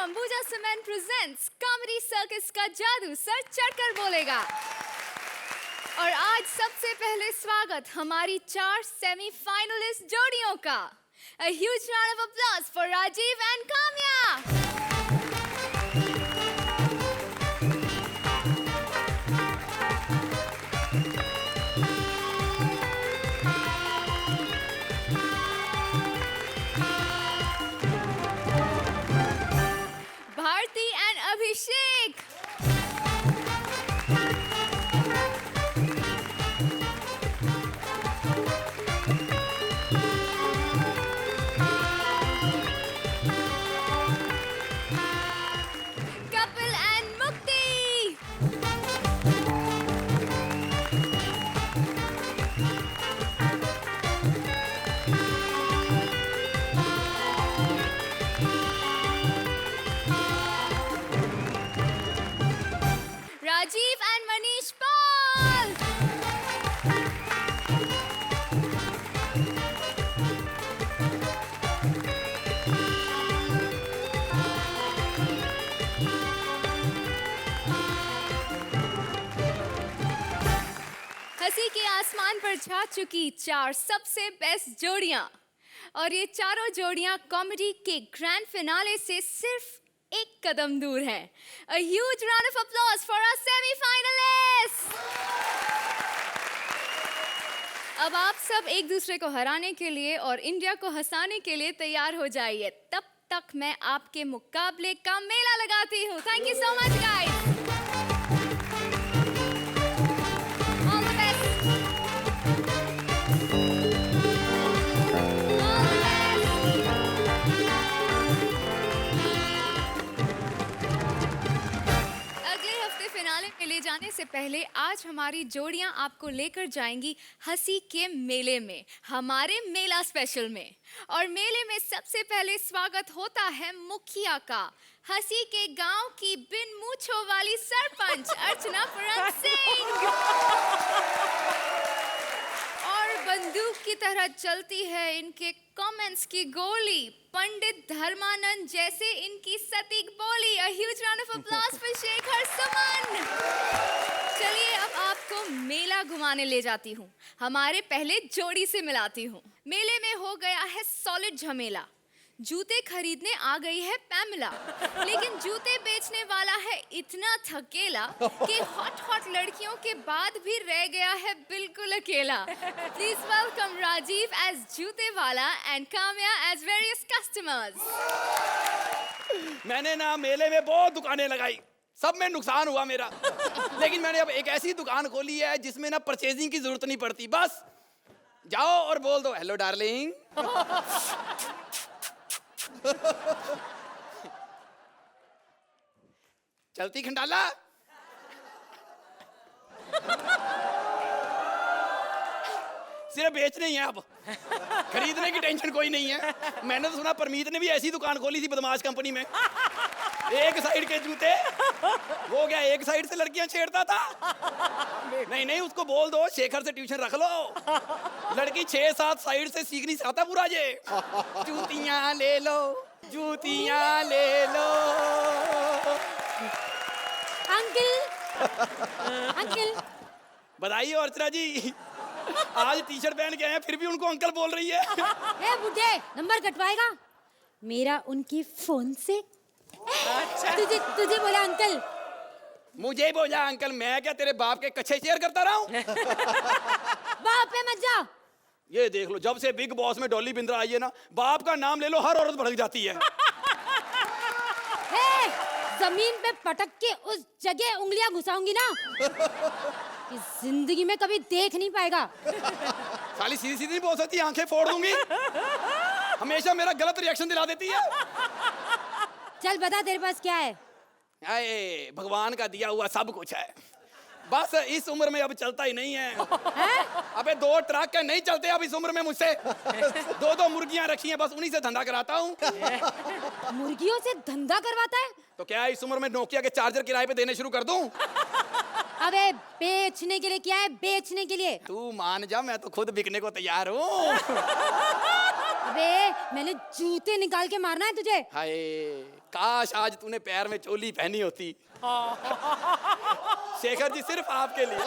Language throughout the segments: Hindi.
Ambuja cement presents comedy circus का जादू सर चढ़कर बोलेगा। और आज सबसे पहले स्वागत हमारी 4 सेमीफाइनलिस्ट जोड़ियों का। A huge round of applause for Rajiv and Kamya. Bharti and Abhishek. Kapil and Mukti. Rajiv and Manish Paul. हंसी के आसमान पर छा चुकी 4 सबसे बेस्ट जोड़ियां, और ये चारों जोड़ियां कॉमेडी के ग्रैंड फिनाले से सिर्फ एक कदम दूर है। A huge round of applause for our semi-finalists. अब आप सब एक दूसरे को हराने के लिए और इंडिया को हंसाने के लिए तैयार हो जाइए। तब तक मैं आपके मुकाबले का मेला लगाती हूँ। Thank you so much, guys. All the best. All the best. अगले हफ्ते फिनाले में ले जाने से पहले आज हमारी जोड़ियां आपको लेकर जाएंगी हंसी के मेले में, हमारे मेला स्पेशल में। और मेले में सबसे पहले स्वागत होता है मुखिया का, हंसी के गांव की बिन मूंछों वाली सरपंच अर्चना पुरन सिंह। और बंदूक की तरह चलती है इनके कमेंट्स की गोली, पंडित धर्मानंद जैसे इनकी सटीक बोली। A huge round of applause for Shekhar Suman. चलिए अब आपको मेला घुमाने ले जाती हूँ, हमारे पहले जोड़ी से मिलाती हूँ। मेले में हो गया है सॉलिड झमेला, जूते खरीदने आ गई है पैमिला, लेकिन जूते बेचने वाला है इतना थकेला कि हॉट हॉट लड़कियों के बाद भी रह गया है बिल्कुल अकेला। प्लीज वेलकम राजीव एज जूते वाला and Kamya as various customers. मैंने ना मेले में बहुत दुकानें लगाई, सब में नुकसान हुआ मेरा। लेकिन मैंने अब एक ऐसी दुकान खोली है जिसमें ना परचेजिंग की जरूरत नहीं पड़ती, बस जाओ और बोल दो हेलो डार्लिंग। चलती खंडाला। सिर्फ बेचने ही है, अब खरीदने की टेंशन कोई नहीं है। मैंने तो सुना परमीत ने भी ऐसी दुकान खोली थी बदमाश कंपनी में, एक साइड के जूते, वो क्या एक साइड से लड़कियां छेड़ता था। नहीं नहीं, उसको बोल दो शेखर से ट्यूशन रख लो, लड़की 6-7 साइड से सीख नहीं सकता पूरा ये। जूतियां ले लो, जूतियां ले लो। अंकल बधाई हो अर्चना जी, आज टी शर्ट पहन के आए हैं फिर भी उनको अंकल बोल रही है। ए बुड्ढे, नंबर कटवाएगा मेरा उनके फोन से। तुझे बोला अंकल। मुझे बोला अंकल, मैं क्या तेरे बाप के कच्चे शेयर करता रहा हूँ। बाप पे मत जा। ये देख लो, जब से बिग बॉस में डॉली बिंद्रा आई है ना, बाप का नाम ले लो हर औरत भड़क जाती है। हे, जमीन पे पटक के उस जगह उंगलियां घुसाऊंगी ना, इस जिंदगी में कभी देख नहीं पाएगा। साली सीधी सीधी नहीं बोल सकती, आंखें फोड़ दूंगी। हमेशा मेरा गलत रिएक्शन दिला देती है। चल बता तेरे पास क्या है। आए, भगवान का दिया हुआ सब कुछ है, बस इस उम्र में अब चलता ही नहीं है। अबे 2 ट्रक नहीं चलते अब इस उम्र में मुझसे। 2 मुर्गियां रखी हैं, बस उन्हीं से धंधा कराता हूँ। मुर्गियों से धंधा करवाता है? तो क्या इस उम्र में नोकिया के चार्जर किराए पे देने शुरू कर दूं? अबे बेचने के लिए क्या है, बेचने के लिए? तू मान जा, मैं तो खुद बिकने को तैयार हूँ। अबे मैंने जूते निकाल के मारना है तुझे। हाय, काश आज तूने पैर में चोली पहनी होती। शेखर जी सिर्फ आपके लिए।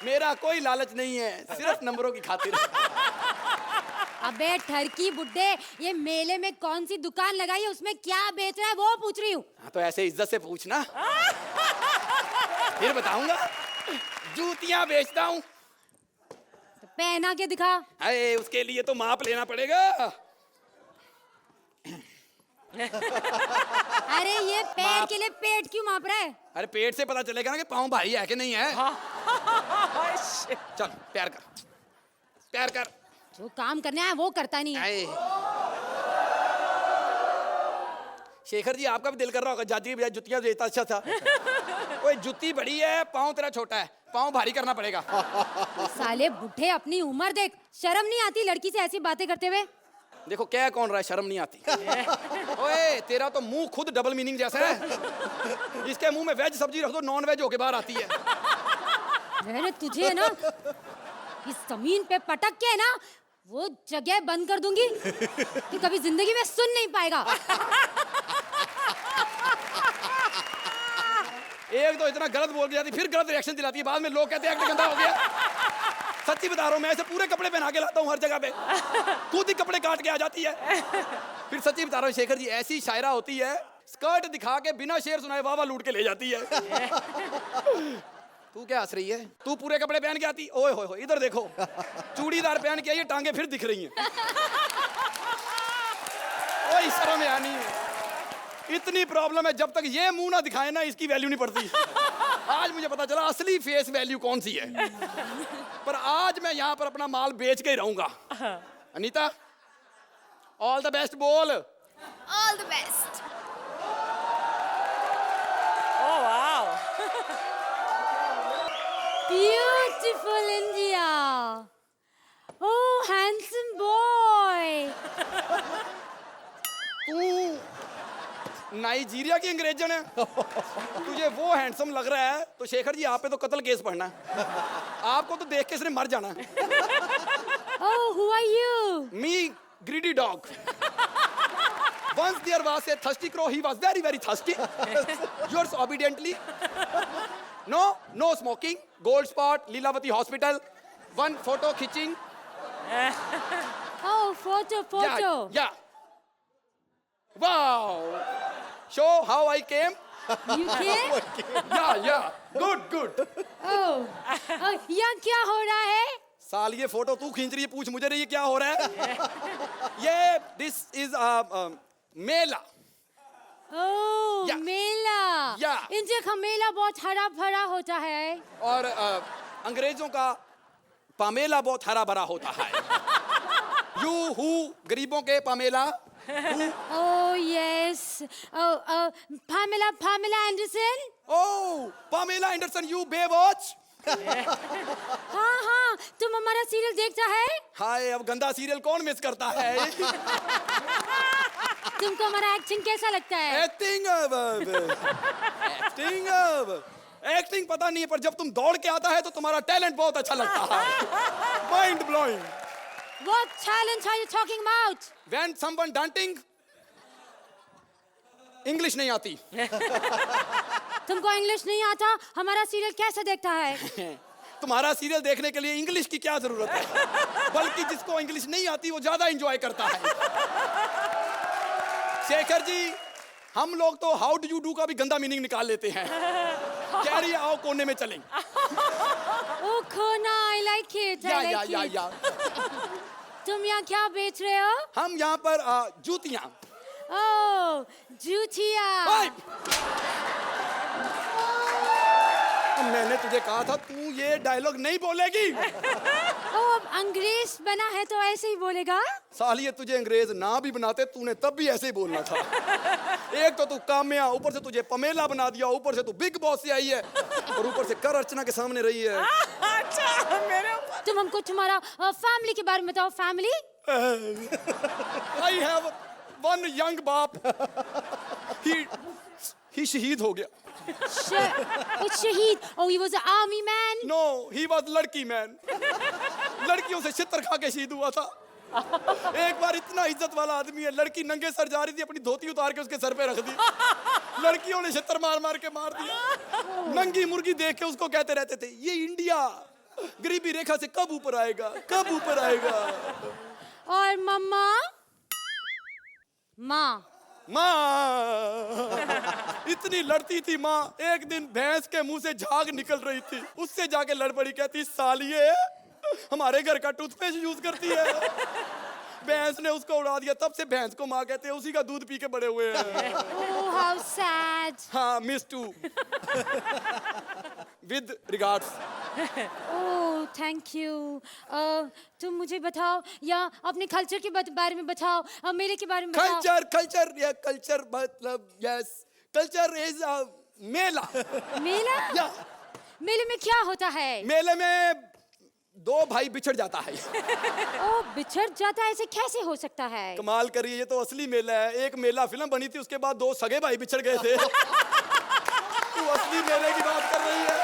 मेरा कोई लालच नहीं है, सिर्फ नंबरों की खातिर। अबे ठरकी बुड्ढे, ये मेले में कौन सी दुकान लगाई है, उसमें क्या बेच रहा है वो पूछ रही हूँ। हाँ तो ऐसे इज्जत से पूछना, फिर बताऊंगा। जूतियां बेचता हूँ। तो पहना के दिखा। अरे उसके लिए तो माप लेना पड़ेगा। अरे ये पैर के लिए पेट क्यों माप रहा है? अरे पेट से पता चलेगा ना कि पाँव भारी है कि नहीं है। चल प्यार कर, प्यार कर। जो काम करने आया वो करता नहीं है। आए। शेखर जी आपका भी दिल कर रहा होगा जाती बजाय जुतियां देता अच्छा था। कोई जुती बड़ी है, पाँव तेरा छोटा है, पाँव भारी करना पड़ेगा। साले बुढ़े अपनी उम्र देख, शर्म नहीं आती लड़की से ऐसी बातें करते हुए? देखो क्या कौन रहा है, शर्म नहीं आती। ओए तेरा तो मुंह खुद डबल मीनिंग जैसा है। इसके मुंह में वेज सब्जी रख दो, नॉन वेज होके बाहर आती है। मैंने तुझे ना इस जमीन पे पटक के ना वो जगह बंद कर दूंगी कि कभी जिंदगी में सुन नहीं पाएगा। एक तो इतना गलत बोल के जाती, फिर गलत रिएक्शन दिलाती है, बाद में लोग कहते हैं एक्ट गंदा हो गया। सच्ची बता रहा हूँ, मैं ऐसे पूरे कपड़े पहना के लाता हूँ हर जगह पे, खुद ही कपड़े काट के आ जाती है। फिर सच्ची बता रहा हूँ शेखर जी, ऐसी शायरा होती है, स्कर्ट दिखा के बिना शेर सुनाए वावा लूट के ले जाती है। तू क्या हंस रही है? तू पूरे कपड़े पहन के आती, ओए होए होए, इधर देखो, चूड़ीदार पहन के आई है, टांगे फिर दिख रही हैं। कोई शर्म या नहीं है। इतनी प्रॉब्लम है, जब तक ये मुंह ना दिखाए ना इसकी वैल्यू नहीं पड़ती। आज मुझे पता चला असली फेस वैल्यू कौन सी है। पर आज मैं यहाँ पर अपना माल बेच के ही रहूंगा। अनीता, ऑल द बेस्ट बोल। All the best. Oh wow. Beautiful India. Oh, handsome boy. तू नाइजीरिया की अंग्रेजन है। तुझे वो हैंडसम लग रहा है तो शेखर जी आप पे तो कत्ल केस पढ़ना है। आपको तो देख के सिर्फ मर जाना है। Oh, who are you? Me, greedy dog. Once there was a thirsty crow. He was very, very thirsty. Yours obediently. No smoking. Gold spot, Lilavati Hospital. One photo खींचिंग. Oh, photo. Yeah. Wow. Show how I came. You came? Yeah. Good. Oh, यहाँ क्या हो रहा है? साल ये फोटो तू खींच रही है, पूछ मुझे रही है क्या हो रहा है। ये this is Mela. Oh, Yeah. Mela. Yeah. India का मेला बहुत हरा भरा होता है। और अंग्रेजों का पामेला बहुत हरा भरा होता है। यू हु गरीबों के Pamela. Oh yes. Oh, Pamela Anderson. Oh Pamela Anderson, you Baywatch. हाँ, तुम हमारा सीरियल देखता है? हाय अब गंदा सीरियल कौन मिस करता है। तुमको हमारा एक्टिंग कैसा लगता है? एक्टिंग पता नहीं है, पर जब तुम दौड़ के आता है तो तुम्हारा टैलेंट बहुत अच्छा लगता है। Mind blowing. What talent are you talking about? When someone daunting, English नहीं आती। तुमको इंग्लिश नहीं आता, हमारा सीरियल कैसे देखता है? तुम्हारा सीरियल देखने के लिए इंग्लिश की क्या जरूरत है, बल्कि जिसको इंग्लिश नहीं आती वो ज्यादा एंजॉय करता है। शेखर जी, हम लोग तो हाउ डू यू डू का भी गंदा मीनिंग निकाल लेते हैं। कैरी आओ कोने में चलें। Oh, कोना, I like it. या। तुम यहाँ क्या बेच रहे हो? हम यहाँ पर जूतियां। Oh, जूतिया। ओए! मैंने तुझे कहा था तू ये डायलॉग नहीं बोलेगी। अब अंग्रेज बना है तो ऐसे ही बोलेगा? सालिए तुझे अंग्रेज ना भी बनाते तूने तब भी ऐसे ही बोलना था। एक तो तू काम्या, ऊपर से तुझे पमेला बना दिया, ऊपर से तू बिग बॉस से आई है और ऊपर से कर अर्चना के सामने रही है। अच्छा मेरे ऊपर। तुम हमको तुम्हारा फैमिली के बारे में बताओ। Family? I have one young बाप, ही शहीद हो गया। शहीद? Oh, he was an army man? No he was लड़की मैन। लड़कियों से छितर खा के शहीद हुआ था। एक बार इतना इज्जत वाला आदमी है, लड़की नंगे सर जा रही थी, अपनी धोती उतार के उसके सर पे रख दी। लड़कियों ने छितर मार मार के मार दिया। नंगी मुर्गी देख के उसको कहते रहते थे, ये इंडिया गरीबी रेखा से कब ऊपर आएगा, कब ऊपर आएगा। और मम्मा माँ माँ इतनी लड़ती थी माँ, एक दिन भैंस के मुंह से झाग निकल रही थी, उससे जाके लड़ पड़ी, कहती सालिए हमारे घर का टूथपेस्ट यूज करती है। भैंस ने उसको उड़ा दिया, तब से भैंस को माँ कहते हैं, उसी का दूध पी के बड़े हुए हैं। Oh how sad. हाँ miss too with regards. Oh thank you. तुम मुझे बताओ या अपने कल्चर के बारे में बताओ, मेले के बारे में बताओ। कल्चर कल्चर या कल्चर मतलब यस, कल्चर इज मेला। मेला? या मेले में क्या होता है? मेले में दो भाई बिछड़ जाता है। ओ बिछड़ जाता है, ऐसे कैसे हो सकता है? कमाल करिए, ये तो असली मेला है। एक मेला फिल्म बनी थी, उसके बाद दो सगे भाई बिछड़ गए थे। तू असली मेले की बात कर रही है?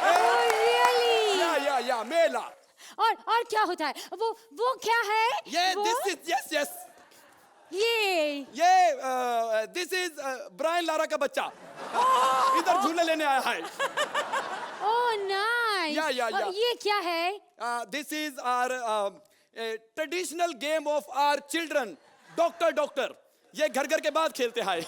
Oh, really? या मेला। और क्या होता है? वो क्या है? ये वो? दिस इज यस ये दिस इज ब्रायन लारा का बच्चा इधर झूले लेने आया है। Oh nice. या। ये क्या है? This is our traditional game of our children, doctor. ये घर घर के बाद खेलते हैं।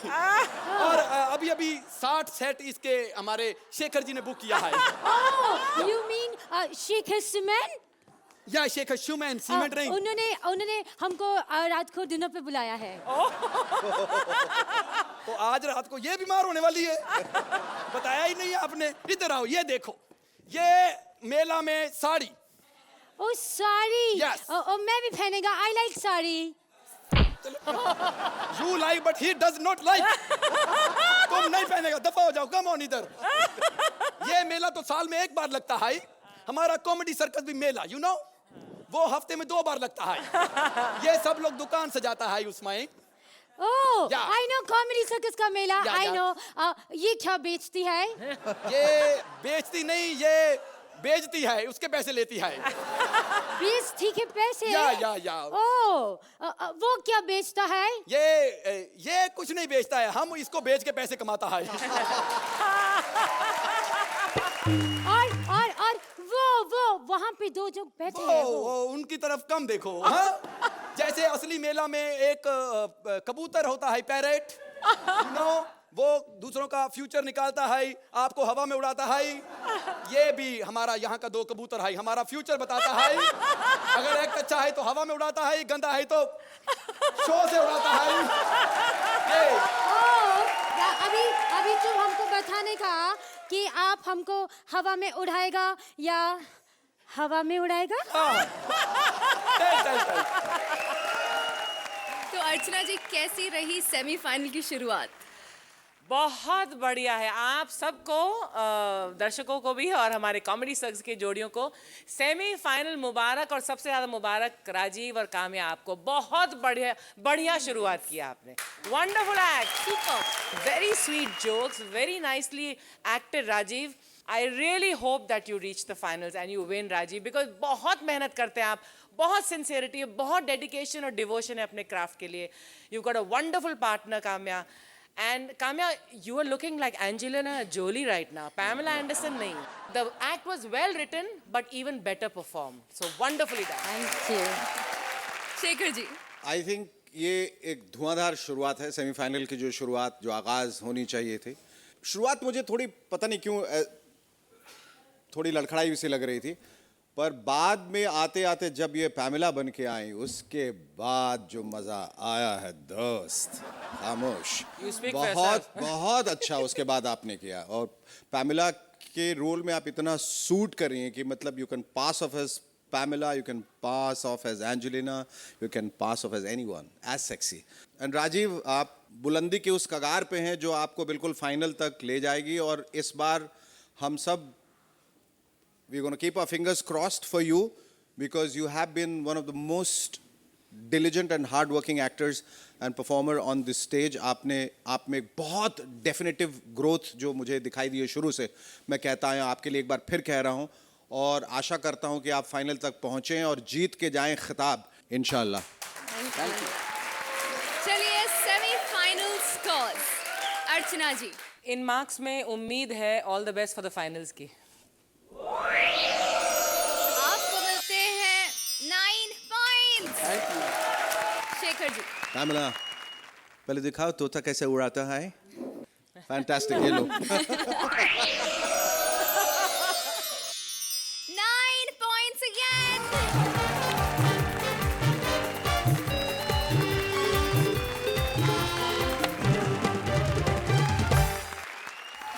और अभी 60 सेट इसके हमारे शेखर जी ने बुक किया है। Oh you mean Shekhar cement? या शेखर शुमैन सीमेंट नहीं। उन्होंने हमको रात को डिनर पे बुलाया है। तो आज रात को ये बीमार होने वाली है, बताया ही नहीं है आपने। इधर आओ, ये देखो, ये मेला में साड़ी। ओह साड़ी। Yes. मैं भी पहनेगा, I like sari. You like but he does not like. तुम नहीं पहनेगा, दफा हो जाओ, कम ऑन इधर। ये मेला तो साल में एक बार लगता है। हमारा कॉमेडी सर्कस भी मेला, यू नो, वो हफ्ते में 2 बार लगता है। ये सब लोग दुकान सजाता है उसमें। ओह Yeah. I know comedy circus का मेला। Yeah, आई yeah. नो। ये क्या बेचती है? ये बेचती नहीं, ये बेचती है, उसके पैसे लेती है। बेचती के पैसे? या। ओह वो क्या बेचता है? ये कुछ नहीं बेचता है, हम इसको बेच के पैसे कमाता है। और वो वहाँ पे 2 जो बैठे हैं वो। उनकी तरफ कम देखो। हाँ? जैसे असली मेला में एक कबूतर होता है, पैरेट, नो, वो दूसरों का फ्यूचर निकालता है, आपको हवा में उड़ाता है। ये भी हमारा यहाँ का 2 कबूतर है, हमारा फ्यूचर बताता है। अगर एक अच्छा है तो हवा में उड़ाता है, गंदा है तो शो से उड़ाता है। अभी तुम हमको बताने का कि आप हमको हवा में उड़ाएगा या हवा में उड़ाएगा? चल। तो अर्चना जी, कैसी रही सेमीफाइनल की शुरुआत? बहुत बढ़िया है। आप सबको, दर्शकों को भी और हमारे कॉमेडी सर्कस के जोड़ियों को सेमीफाइनल मुबारक, और सबसे ज़्यादा मुबारक राजीव और काम्या, आपको बहुत बढ़िया शुरुआत किया आपने। Wonderful act, super, very sweet jokes, very nicely acted Rajeev. I really hope that you reach the finals and you win Rajeev, because बहुत मेहनत करते हैं आप, बहुत सिंसियरिटी है, बहुत डेडिकेशन और डिवोशन है अपने क्राफ्ट के लिए। You got a wonderful partner Kamya. And Kamya, you are looking like Angelina Jolie right now. Pamela Anderson, nahi. The act was well written, but even better performed. So wonderfully done. Thank you. Shekhar ji, I think ये एक धुआंधार शुरुआत है, सेमीफाइनल की जो शुरुआत, जो आगाज़ होनी चाहिए थी। शुरुआत मुझे थोड़ी, पता नहीं क्यों, थोड़ी लड़खड़ाई सी लग रही थी, पर बाद में आते आते जब ये पैमेला बन के आई, उसके बाद जो मज़ा आया है दोस्त, खामोश। You speak for बहुत अच्छा उसके बाद आपने किया, और पैमेला के रोल में आप इतना सूट कर रही हैं कि मतलब you can pass off as Pamela, you can pass off as Angelina, you can pass off as anyone, as sexy. And Rajiv, आप बुलंदी के उस कगार पे हैं जो आपको बिल्कुल फाइनल तक ले जाएगी, और इस बार हम सब we're going to keep our fingers crossed for you, because you have been one of the most diligent and hard-working actors and performer on this stage. आप में बहुत definitive growth जो मुझे दिखाई दी है शुरू से, मैं कहता हूँ आपके लिए एक बार फिर कह रहा हूँ, और आशा करता हूं कि आप फाइनल तक पहुंचें और जीत के जाएं खिताब इंशाल्लाह। चलिए सेमीफाइनल स्कोर्स अर्चना जी। इन मार्क्स में उम्मीद है all the best for the finals की। आपको मिलते हैं 9 पॉइंट्स। शेखर जी। पैमिला, पहले दिखाओ तोता कैसे उड़ाता है। फैंटास्टिक, ये लो। 9 points again.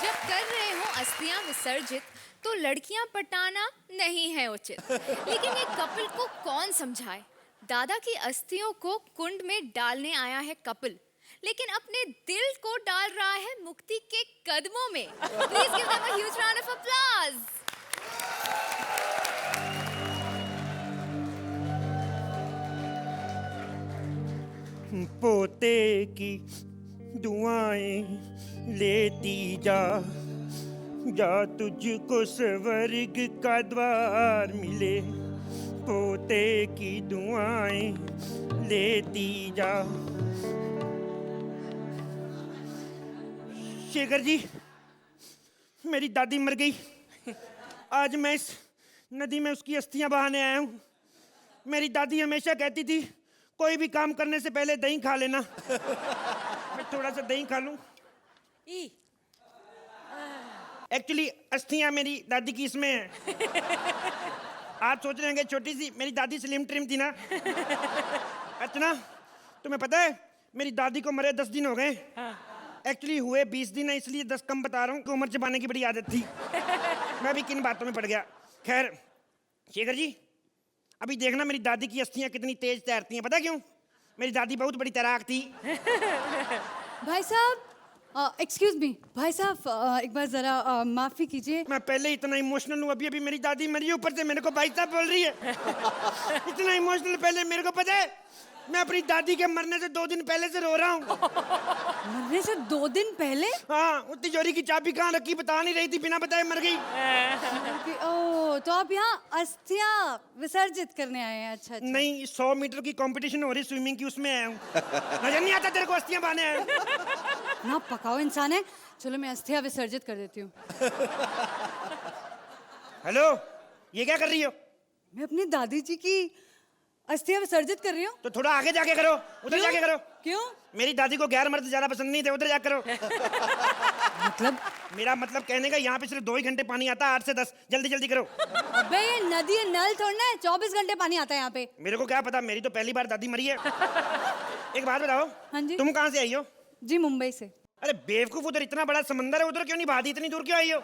जब कर रहे हो अस्थियां विसर्जित तो लड़कियां पटाना नहीं है उचित, लेकिन ये कपिल को कौन समझाए। दादा की अस्थियों को कुंड में डालने आया है कपिल, लेकिन अपने दिल को डाल रहा है मुक्ति के कदमों में। Please give them a huge round of applause. पोते की दुआएं लेती जा, जा तुझको स्वर्ग का द्वार मिले। पोते की दुआएं लेती जा। शेखर जी, मेरी दादी मर गई। आज मैं इस नदी में उसकी अस्थियां बहाने आया हूँ। मेरी दादी हमेशा कहती थी कोई भी काम करने से पहले दही खा लेना। मैं थोड़ा सा दही खा लूं। एक्चुअली अस्थियां मेरी दादी की इसमें है। आप सोच रहे होंगे छोटी सी, मेरी दादी स्लिम ट्रिम थी ना। अर्चना, तुम्हें पता है मेरी दादी को मरे 10 दिन हो गए। एक्चुअली हुए 20 दिन है, इसलिए 10 कम बता रहा हूँ। उम्र चबाने की बड़ी आदत थी। मैं भी किन बातों में पड़ गया। खैर शेखर जी, अभी देखना मेरी दादी की अस्थियां कितनी तेज तैरती हैं। पता क्यों? मेरी दादी बहुत बड़ी तैराक थी। भाई साहब, एक्सक्यूज मी भाई साहब, एक बार जरा माफी कीजिए। मैं पहले इतना इमोशनल हूँ, अभी अभी मेरी दादी मरी, ऊपर से मेरे को भाई साहब बोल रही है। इतना इमोशनल पहले मेरे को पता है, मैं अपनी दादी के मरने से 2 दिन पहले से रो रहा हूँ। मरने से 2 दिन पहले? हाँ, वो तिजोरी की चाबी कहाँ रखी बता नहीं रही थी, बिना बताए मर गई। ओह, तो आप यहाँ अस्थियां विसर्जित करने आए हैं? अच्छा अच्छा। नहीं, 100 मीटर की कंपटीशन हो रही स्विमिंग की, उसमें आया हूँ। नजर नहीं आता तेरे को अस्थियां बहाने आया हूँ। ना पकाओ इंसान है। चलो मैं अस्थियां विसर्जित कर देती हूँ। हेलो, ये क्या कर रही हो? मैं अपनी दादी जी की अस्थियां विसर्जित कर रही हूँ। तो थोड़ा आगे जाके करो, उधर जाके करो। क्यों? मेरी दादी को गैर मर्द ज्यादा पसंद नहीं थे, उधर जाकर करो। मतलब? मेरा मतलब कहने का, यहाँ पे सिर्फ 2 ही घंटे पानी आता है, 8 से 10। जल्दी जल्दी करो। अबे ये नदी है, नल थोड़ा है। 24 घंटे पानी आता है यहाँ पे। मेरे को क्या पता, मेरी तो पहली बार दादी मरी है। एक बात बताओ, हाँ जी। तुम कहाँ से आई हो? जी मुंबई से। अरे बेवकूफ, उधर इतना बड़ा समंदर है, उधर क्यों नहीं बहाती? इतनी दूर क्यों आई हो?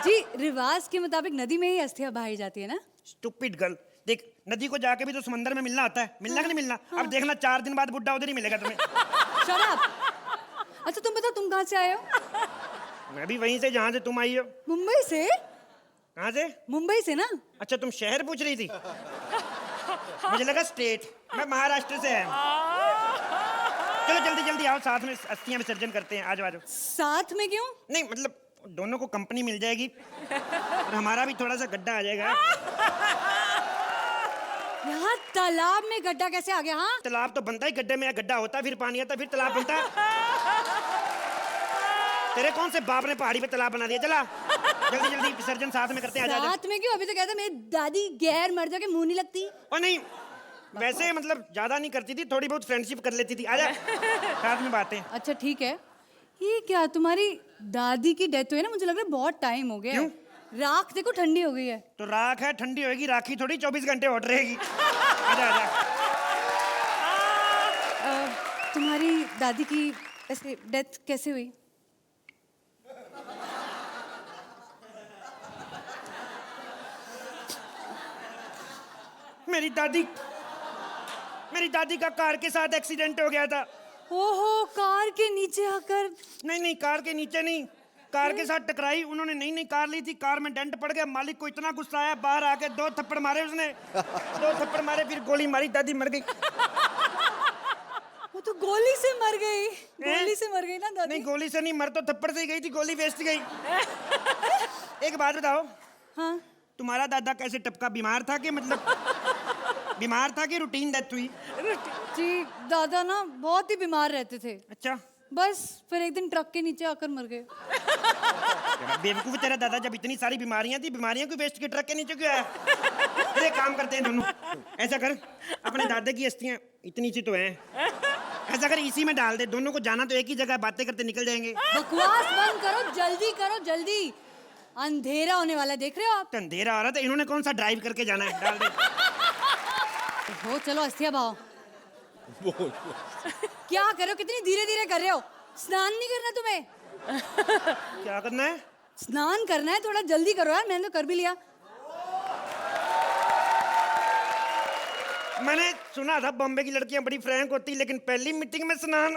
जी रिवाज के मुताबिक नदी में ही अस्थियां बहाई जाती है ना। स्टूपिड गर्ल, देख नदी को जाके भी तो समंदर में मिलना होता है। मिलना कि नहीं मिलना? अब देखना 4 दिन बाद बुड्ढा उधर ही मिलेगा तुम्हें। Shut up! अच्छा तुम बताओ, तुम कहाँ से आए हो? मैं भी वहीं से जहाँ से तुम आई हो। मुंबई से? कहाँ से? मुंबई से ना। अच्छा, तुम शहर पूछ रही थी? मुझे लगा स्टेट। मैं महाराष्ट्र से आया हूँ। चलो जल्दी जल्दी आओ, साथ में अस्थियां विसर्जन करते हैं। आ जाओ आ जाओ। साथ में क्यों? नहीं मतलब दोनों को कंपनी मिल जाएगी और हमारा भी थोड़ा सा गड्ढा आ जाएगा। यहाँ तालाब में गड्ढा कैसे आ गया? हाँ, तालाब तो बनता ही गड्ढे में, गड्ढा होता फिर पानी आता फिर तालाब बनता। तेरे कौन से बाप ने पहाड़ी पे तालाब बना दिया? चला जल्दी जल्दी विसर्जन साथ में करते हैं। आ जा। साथ में क्यों? अभी तो कहता मेरी दादी गैर मर्दों के मुंह नहीं लगती। और नहीं, वैसे मतलब ज्यादा नहीं करती थी, थोड़ी बहुत फ्रेंडशिप कर लेती थी। आजा साथ में बातें। अच्छा ठीक है। ये क्या, तुम्हारी दादी की डेथ हुई ना, मुझे लग रहा है बहुत टाइम हो गया है। राख देखो ठंडी हो गई है। तो राख है, ठंडी होएगी, राखी थोड़ी 24 घंटे हॉट रहेगी। आजा आजा। तुम्हारी दादी की ऐसे डेथ कैसे हुई? मेरी दादी का कार के साथ एक्सीडेंट हो गया था। ओहो, कार के नीचे आकर? नहीं, कार के नीचे नहीं, कार के साथ टकराई। उन्होंने नई कार ली थी, कार में डेंट पड़ गया। मालिक को इतना गुस्सा आया, बाहर आके 2 थप्पड़ मारे उसने। 2 थप्पड़ मारे, फिर गोली मारी, दादी मर गई। वो तो गोली से मर गई। गोली से मर गई ना दादी? नहीं, गोली से नहीं, मर तो थप्पड़ से ही गई थी, गोली वेस्ट गई। एक बात बताओ, हाँ तुम्हारा दादा कैसे टपका, बीमार था कि मतलब बीमार था कि रूटीन डेथ हुई? जी दादा ना बहुत ही बीमार रहते थे, अच्छा बस फिर एक दिन ट्रक के नीचे आकर मर गए। तेरा बेवकूफ तेरा दादा, जब इतनी सारी बीमारियां थी, बीमारियां को वेस्ट के ट्रक के नीचे क्यों आया? अरे काम करते हैं दोनों, ऐसा कर अपने दादा की अस्थियां इतनी सी तो हैं, ऐसा कर इसी में डाल दे, दोनों को जाना तो एक ही जगह, बातें करते निकल जाएंगे। बकवास बंद करो जल्दी, अंधेरा होने वाला है, देख रहे हो आप? तो अंधेरा आ रहा था, इन्होंने कौन सा ड्राइव करके जाना है, डाल दे। हो चलो अस्थिया भाव। क्या कर रहे हो, कितनी धीरे धीरे कर रहे हो? स्नान नहीं करना तुम्हें? क्या करना है? स्नान करना है, थोड़ा जल्दी करो यार, मैंने तो कर भी लिया। मैंने सुना था बॉम्बे की लड़कियां बड़ी फ्रैंक होती, लेकिन पहली मीटिंग में स्नान।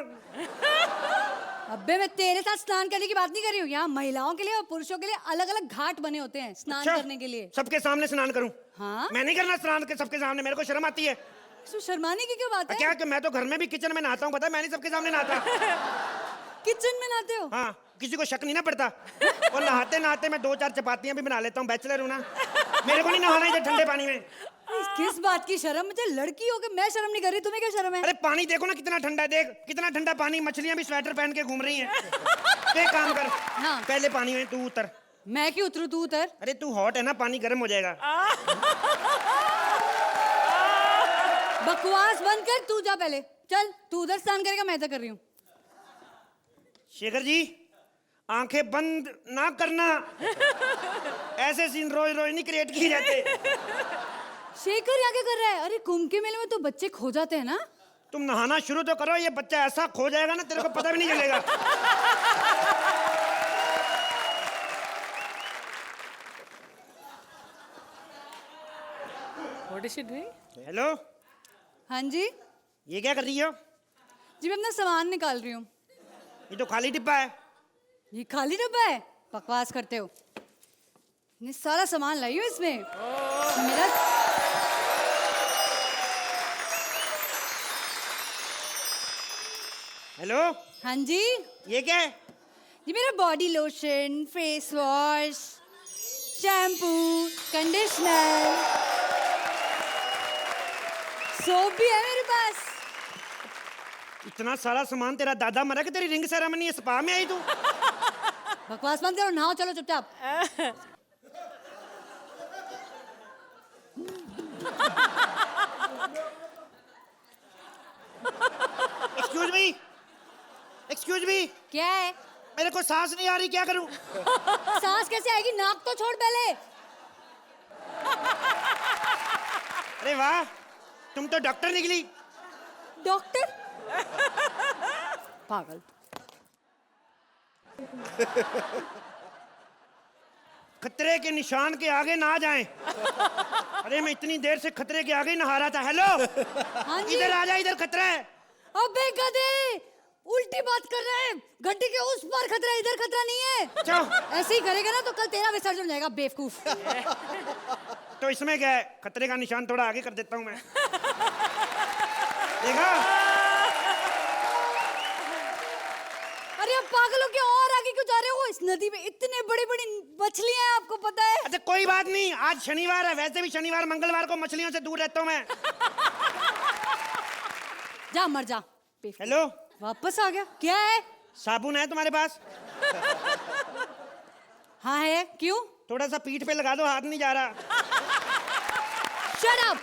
अब्बे मैं तेरे साथ स्नान करने की बात नहीं कर रही हूँ, यहाँ महिलाओं के लिए और पुरुषों के लिए अलग अलग घाट बने होते हैं स्नान अच्छा, करने के लिए। सबके सामने स्नान करूं? हाँ मैं नहीं करना स्नान के सबके सामने, मेरे को शर्म आती है। तो शर्माने की क्या बात है? क्या कि मैं तो घर में भी किचन में नहाता हूँ, पता है, मैं नहीं सबके सामने नहाता। किचन में नहाते हो? हाँ, किसी को शक नहीं ना पड़ता। और नहाते नहाते मैं 2-4 चपातियां भी बना लेता हूँ, बैचलर हूँ ना, मेरे को नहीं नहाना इधर ठंडे पानी में। किस बात की शर्म? मुझे लड़की हो के मैं शर्म नहीं कर रही, तुम्हें क्या शर्म है? अरे पानी देखो ना कितना ठंडा है, देख कितना ठंडा पानी, मछलियां भी स्वेटर पहन के घूम रही हैं। एक काम कर, हाँ। पहले पानी में तू उतर। मैं क्यों उतरूं, तू उतर। अरे तू हॉट है ना, पानी गर्म हो जाएगा। बकवास बंद कर, तू जा पहले, चल तू उधर स्नान करेगा, मैं इधर कर रही हूँ। शेखर जी आंखें बंद ना करना, ऐसे सीन रोज रोज नहीं क्रिएट किए जाते। शेखर यहाँ क्या कर रहा है? अरे कुंभ के मेले में तो बच्चे खो जाते हैं ना। तुम नहाना शुरू तो करो, ये बच्चा ऐसा खो जाएगा ना, तेरे को पता भी नहीं चलेगा। What is she doing? Hello, हाँ जी ये क्या कर रही हो? जी मैं अपना सामान निकाल रही हूँ। ये तो खाली डिब्बा है। ये खाली डब्बा है? बकवास करते हो, ये सारा सामान लाई हूँ इसमें। मेरा हेलो, हाँ जी ये क्या है? ये मेरा body lotion, face wash, shampoo, conditioner, soap भी है मेरे पास। इतना सारा सामान तेरा दादा मरा कि तेरी रिंग सेरेमनी है, स्पा में आई तू? बकवास बंद करो, नहाओ चलो चुपचाप। एक्सक्यूज मी, क्या है? मेरे को सांस नहीं आ रही, क्या करूं? सांस कैसे आएगी? नाक तो छोड़ पहले। अरे वाह, तुम तो डॉक्टर निकली। डॉक्टर? पागल। खतरे के निशान के आगे ना जाएं। अरे मैं इतनी देर से खतरे के आगे ही नहा रहा था। हेलो, हाँ जी। इधर आ जा, इधर खतरा है। अबे गधे, उल्टी बात कर रहे हैं। गड्ढे के उस पार खतरा, इधर खतरा नहीं है। अच्छा, ऐसे ही करेगा ना तो कल तेरा विसर्जन हो जाएगा, बेवकूफ। तो इसमें क्या है, खतरे का निशान थोड़ा आगे कर देता हूं मैं। देखा? अरे अब पागलों के और आगे क्यों जा रहे हो? इस नदी में इतने बड़ी बड़ी मछलियां हैं, आपको पता है? अच्छा कोई बात नहीं, आज शनिवार है, वैसे भी शनिवार मंगलवार को मछलियों से दूर रहता हूं मैं। जा मर जा। बेवकूफ। हेलो, वापस आ गया? क्या है? साबुन है तुम्हारे पास? हाँ है, क्यों? थोड़ा सा पीठ पे लगा दो, हाथ नहीं जा रहा। Shut up.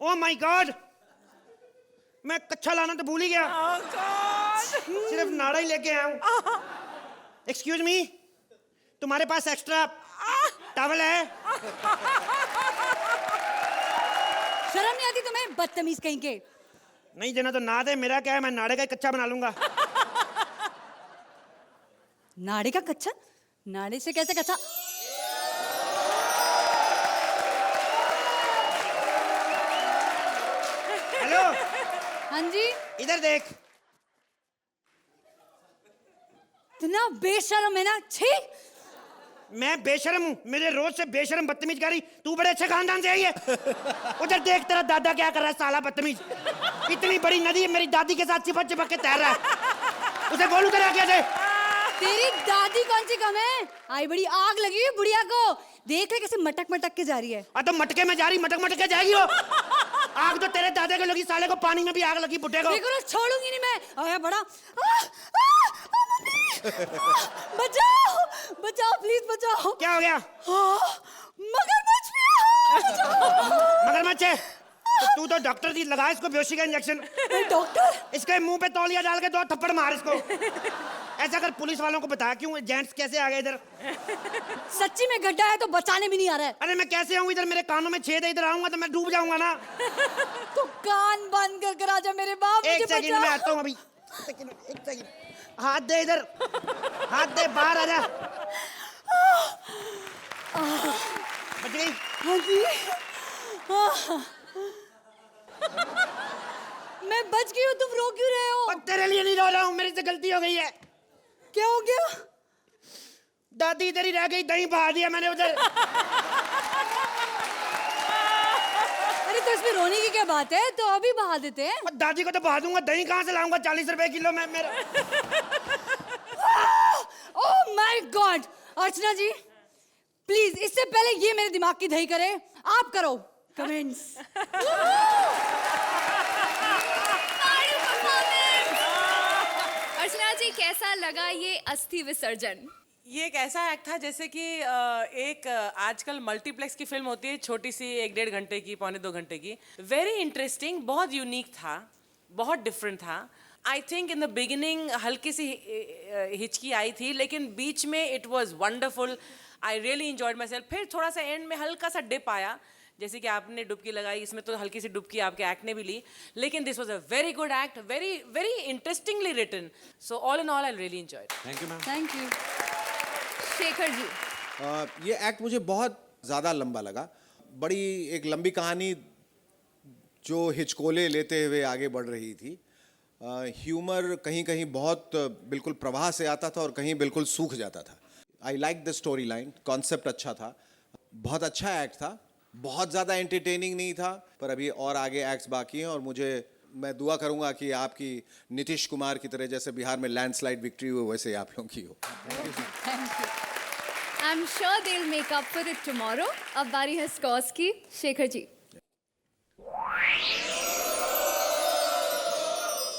Oh my God, मैं कच्छा लाना तो भूल ही गया। सिर्फ नाड़ा ही लेके आया हूं। एक्सक्यूज मी, तुम्हारे पास एक्स्ट्रा टॉवल है? शर्म नहीं आती तुम्हें, बदतमीज कहीं के? नहीं देना तो ना दे, मेरा क्या है, मैं नाड़े का ही कच्चा बना लूंगा। नाड़े का कच्चा? नाड़े से कैसे कच्चा? हेलो, हाँ जी। इधर देख। इतना बेशर्म है ना, छी। मैं बेशर्म हूँ? मेरे रोज से बेशर्म बदतमीज कर रही, तू बड़े अच्छे खानदान से आई है। उधर देख तेरा दादा क्या कर रहा है, साला बदतमीज। इतनी बड़ी नदी है, मेरी दादी के साथ चिपक चिपक के तैर रहा है। उसे गोलू करा क्या दे? तेरी दादी कौन सी कम है? आई बड़ी आग लगी हुई बुढ़िया को। देख रहे कैसे मटक मटक के जा रही है। तो मटके में जा रही, मटक मटक के जाएगी वो। आग तो तेरे दादा को लगी, साले को पानी में भी आग लगी बुड्ढे को। देखो ना, छोड़ूंगी नहीं मैं। आया बड़ा बचाओ बचाओ प्लीज बचाओ। क्या हो गया? मगरमच्छ भी है। मगरमच्छ है? तो तू तो डॉक्टर थी, लगा इसको बेहोशी का इंजेक्शन। डॉक्टर? इसके मुंह पे तौलिया डाल के 2 थप्पड़ मार इसको। ऐसा कर, पुलिस वालों को बता क्यों जेंट्स कैसे आ गए इधर। सच्ची में गड्ढा है तो बचाने भी नहीं आ रहा है। अरे मैं कैसे आऊँ इधर, मेरे कानों में छेद है, इधर आऊंगा तो मैं डूब जाऊंगा ना। तो कान बंद कर कर आजा मेरे बाप। एक सेकंड में आता हूँ अभी। एक सेकंड, हाथ दे इधर, हाथ दे, बाहर आजा। बच गई? हाँ जी। मैं बच गई हूँ, तुम रो क्यों रहे हो? और तेरे लिए नहीं रो रहा हूँ, मेरी से गलती हो गई है। क्या हो गया? दादी इधर ही रह गई, दही बहा दिया मैंने उधर। अरे तो इसमें रोने की क्या बात है, तो अभी बहा देते हैं। और दादी को तो बहा दूंगा, दही कहाँ से लाऊंगा? 40 रुपए किलो में मेरा। Oh my God! Archana ji please, इससे पहले ये मेरे दिमाग की दही करे, आप करो कमेंट्स। अर्चना जी, कैसा लगा ये अस्थि विसर्जन? ये एक ऐसा एक्ट था जैसे कि एक आजकल मल्टीप्लेक्स की फिल्म होती है, छोटी सी 1-1.5 घंटे की, 1.25-2 घंटे की। वेरी इंटरेस्टिंग, बहुत यूनिक था, बहुत डिफरेंट था। I think in the beginning हल्की सी हिचकी आई थी, लेकिन बीच में it was wonderful. I really enjoyed my self. फिर थोड़ा सा एंड में हल्का सा डिप आया, जैसे कि आपने डुबकी लगाई, इसमें तो हल्की सी डुबकी आपके एक्ट ने भी ली, लेकिन this was a very good act, very very interestingly written. So all in all I really enjoyed. Thank you ma'am. Thank you. Shekhar ji, ये एक्ट मुझे बहुत ज़्यादा लंबा लगा। बड़ी एक लंबी कहानी जो हिचकोले लेते हुए आगे बढ़ रही थी। ह्यूमर कहीं कहीं बहुत बिल्कुल प्रवाह से आता था और कहीं बिल्कुल सूख जाता था। I like the story line, concept अच्छा था, बहुत अच्छा एक्ट था, बहुत ज़्यादा एंटरटेनिंग नहीं था, पर अभी और आगे एक्ट्स बाकी हैं और मैं दुआ करूंगा कि आपकी नीतीश कुमार की तरह जैसे बिहार में लैंडस्लाइड विक्ट्री हो, वैसे आप लोगों की हो। I'm sure they'll make up for it tomorrow. अब बारी है स्कॉर्स की। शेखर जी,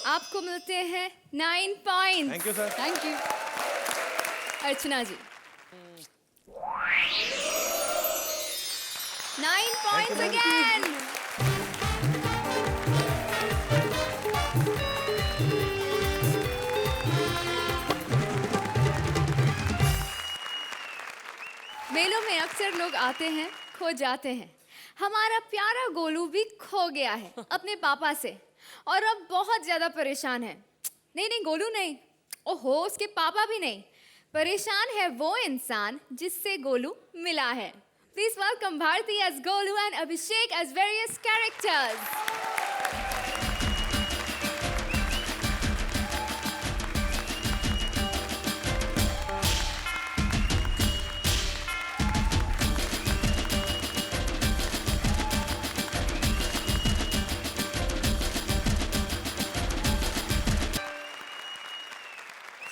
आपको मिलते हैं 9 points. Thank you sir. Thank you. Archana ji, 9 points again. मेलों में अक्सर लोग आते हैं, खो जाते हैं। हमारा प्यारा गोलू भी खो गया है अपने पापा से और अब बहुत ज्यादा परेशान है। नहीं, गोलू नहीं, ओहो, उसके पापा भी नहीं। परेशान है वो इंसान जिससे गोलू मिला है। Please welcome Bharti as Golu and Abhishek as various characters.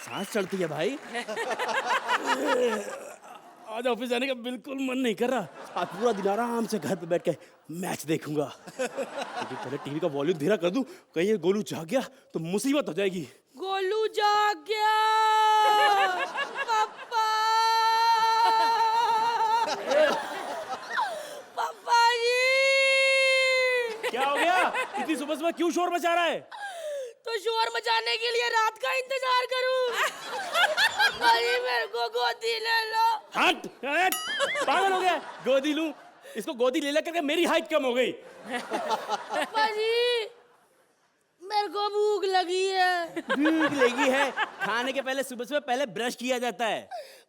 सांस चढ़ती है भाई। आज ऑफिस जाने का बिल्कुल मन नहीं कर रहा। आज पूरा दिन आराम से घर पे बैठ के मैच देखूंगा। लेकिन पहले टीवी का वॉल्यूम धीरा कर दूं, कहीं ये गोलू जाग गया तो मुसीबत हो जाएगी। गोलू जाग गया। पापा, पापा जी। क्या हो गया? इतनी सुबह सुबह क्यों शोर मचा रहा है? तो शोर मचाने के लिए रात का इंतजार करूं? अरे मेरे को गोदी ले लो। हट हट, पागल हो गया? गोदी लूं? इसको गोदी ले लेकर के मेरी हाइट कम हो गई। पापा जी, मेरे को भूख लगी है। भूख लगी है? खाने के पहले सुबह सुबह पहले ब्रश किया जाता है।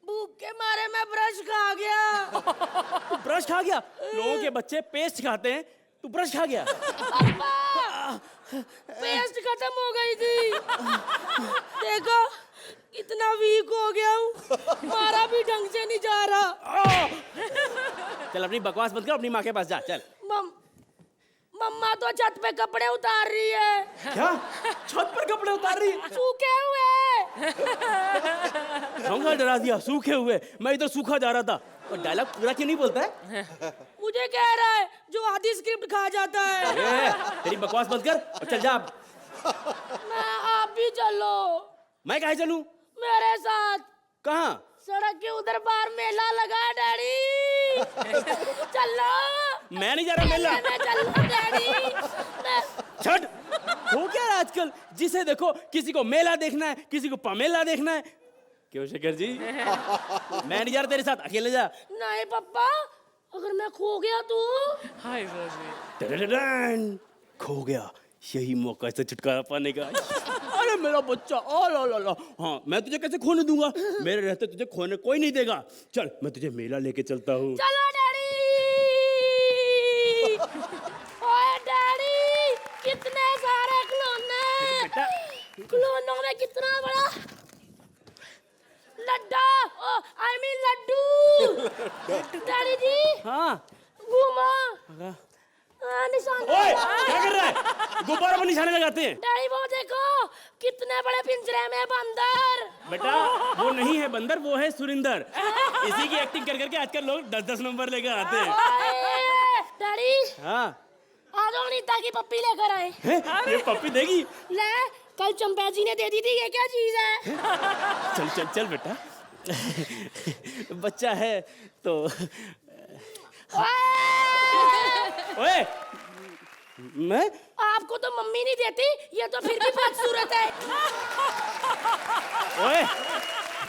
भूख के मारे मैं ब्रश खा गया। तू ब्रश खा गया? लोगों के बच्चे पेस्ट खाते हैं, तू ब्रश खा गया? पेस्ट खत्म हो गई थी। देखो कितना वीक हो गया हूँ, मारा भी ढंग से नहीं जा रहा। चल अपनी बकवास बंद कर, अपनी माँ के पास जा। चल। मम्मा तो छत पे कपड़े उतार रही है। क्या? छत पर कपड़े उतार रही है? सूखे हुए। हमका डरा दिया, सूखे हुए, मैं इधर सूखा जा रहा था। और डायलॉग पूरा क्यों नहीं बोलता है? मुझे कह रहा है जो आधी स्क्रिप्ट खा जाता है। तेरी बकवास बंद कर और चल जा। मैं आप भी चलो। मैं कहाँ चलूं? मेरे साथ। कहाँ? सड़क के उधर बाहर मेला लगा है डैडी। चलो। मैं नहीं जा रहा मेला। मैं चलूं डैडी। छट। हो क्या रहा आजकल? जिसे देखो किसी को मेला देखना है, किसी को पमेला देखना है। क्यों शेखर जी? मैं नहीं जा रहा तेरे साथ, अकेले जा। नहीं पापा, अगर मैं खो गया तो? हाय रोजी। टडडडन, खो गया, यही मौका से छुटकारा पाने का। अरे मेरा बच्चा, ओ ला ला ला। हाँ, मैं तुझे कैसे खोने दूंगा? मेरे रहते तुझे खोने कोई नहीं देगा। चल, मैं तुझे मेला लेके चलता हूँ। चलो डैडी। ओए डैडी, कितने सारे खिलौने। खिलौनों में कितना बड़ा लड्डा, आई मीन लड्डू। डैडी जी। हाँ। घूमा। निशान। ओए, क्या कर रहा है? गुब्बारा पर निशाने लगाते हैं। डैडी वो देखो, कितने बड़े पिंजरे में बंदर। बेटा, वो नहीं है बंदर, वो है सुरिंदर। इसी की एक्टिंग कर करके आजकल लोग 10-10 नंबर लेकर आते हैं। डैडी। हाँ। आज अनीता की पप्पी लेकर आए। ये पप्पी देगी? ले, कल चंपा जी ने दे दी थी, ये क्या चीज है? चल चल चल बेटा। बच्चा है तो। ओए, मैं? आपको तो मम्मी नहीं देती, ये तो फिर भी बदसूरत है। ओए,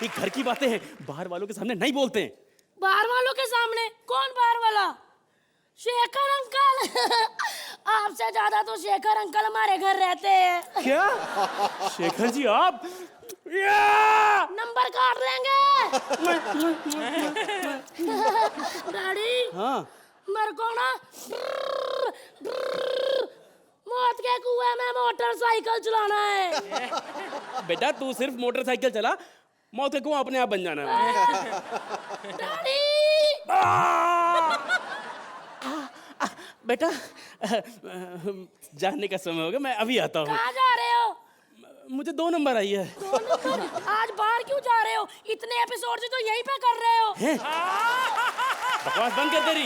ये घर की बातें हैं, बाहर वालों के सामने नहीं बोलते हैं। बाहर वालों के सामने? कौन बाहर वाला? शेखर अंकल। आपसे ज्यादा तो शेखर अंकल हमारे घर रहते हैं। क्या? शेखर जी आप? नंबर काट लेंगे। डैडी। हाँ। मेरे को ना मौत के कुएं में मोटरसाइकिल चलाना है। बेटा, तू सिर्फ मोटरसाइकिल चला, मौत का कुआं अपने आप बन जाना है। डैडी। बेटा, जाने का समय हो गया, मैं अभी आता हूँ। कहाँ जा रहे हो? मुझे 2 नंबर आई है। 2 नंबर? आज बाहर क्यों जा रहे हो? इतने एपिसोड से तो यहीं पे कर रहे हो। बकवास बंद कर तेरी।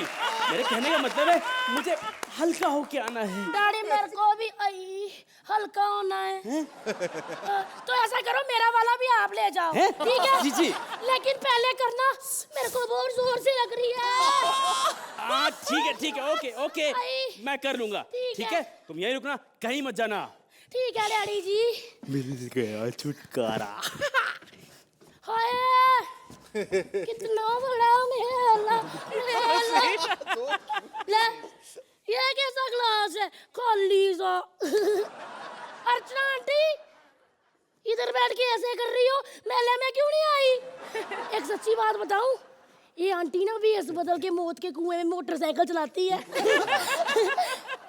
मेरे कहने का मतलब है मुझे हल्का होके आना है। डैडी मेरे को भी हल्का होना है। तो ऐसा करो, मेरा वाला भी आप ले जाओ। ठीक है? जी जी। लेकिन पहले करना, मेरे को बहुत जोर से लग रही है। ठीक है, ओके ओके, मैं कर लूंगा। ठीक है, तुम यहीं रुकना, कहीं मत जाना। ठीक है डैडी जी। मिल गया छुटकारा। हाय, कितना बड़ा मेला। ले, ये कैसा ग्लास है? खाली सा। अर्चना आंटी, इधर बैठ के ऐसे कर रही हो, मेले में क्यों नहीं आई? एक सच्ची बात बताऊं, ये आंटी ना भी ऐसे बदल के मौत के कुएं में मोटरसाइकिल चलाती है।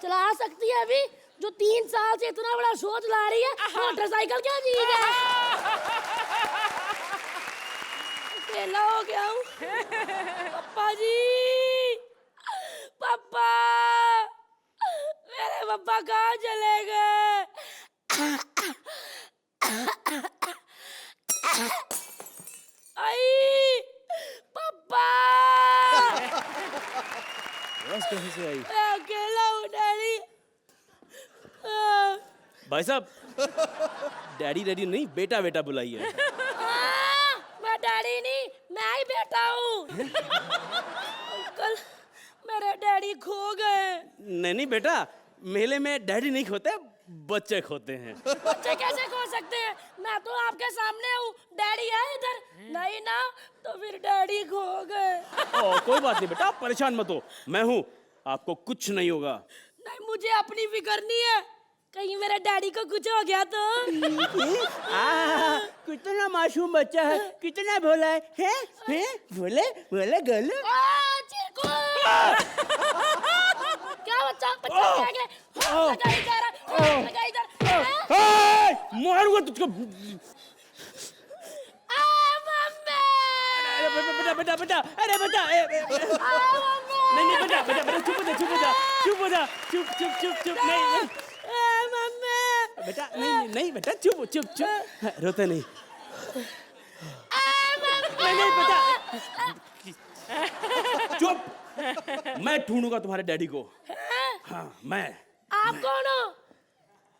चला सकती है अभी, जो 3 साल से इतना बड़ा शो चला रही है। मोटरसाइकिल क्या चीज है? अकेला हो गया हूँ। पापा जी, पापा, मेरे पापा कहाँ चले गए? आई पापा। कहीं से आई? मैं अकेला हूँ डैडी। भाई साहब, डैडी नहीं, बेटा बेटा बुलाइए। मैं डैडी नहीं, मैं ही बेटा हूँ। अंकल, मेरे डैडी खो गए। नहीं बेटा, मेले में डैडी नहीं खोते, बच्चे खोते हैं। बच्चे कैसे खो सकते हैं? मैं तो आपके सामने हूँ, डैडी है इधर। नहीं ना, तो फिर डैडी खो गए। कोई बात नहीं बेटा, आप परेशान मत हो, मैं हूँ, आपको कुछ नहीं होगा। नहीं, मुझे अपनी फिक्र नहीं है, कहीं मेरे डैडी को कुछ हो गया तो। कितना मासूम बच्चा है, कितना भोला है? भोले भोले गोलू। क्या बच्चा क्या गया? लगा इधर। मारूंगा तुझको। बेटा, अरे बेटा, नहीं बेटा, चुप हो जा, चुप, नहीं बेटा, नहीं बेटा, चुप, रोते नहीं, नहीं बेटा, चुप। मैं ढूंढूंगा तुम्हारे डैडी को। हाँ मैं। आप कौन हो?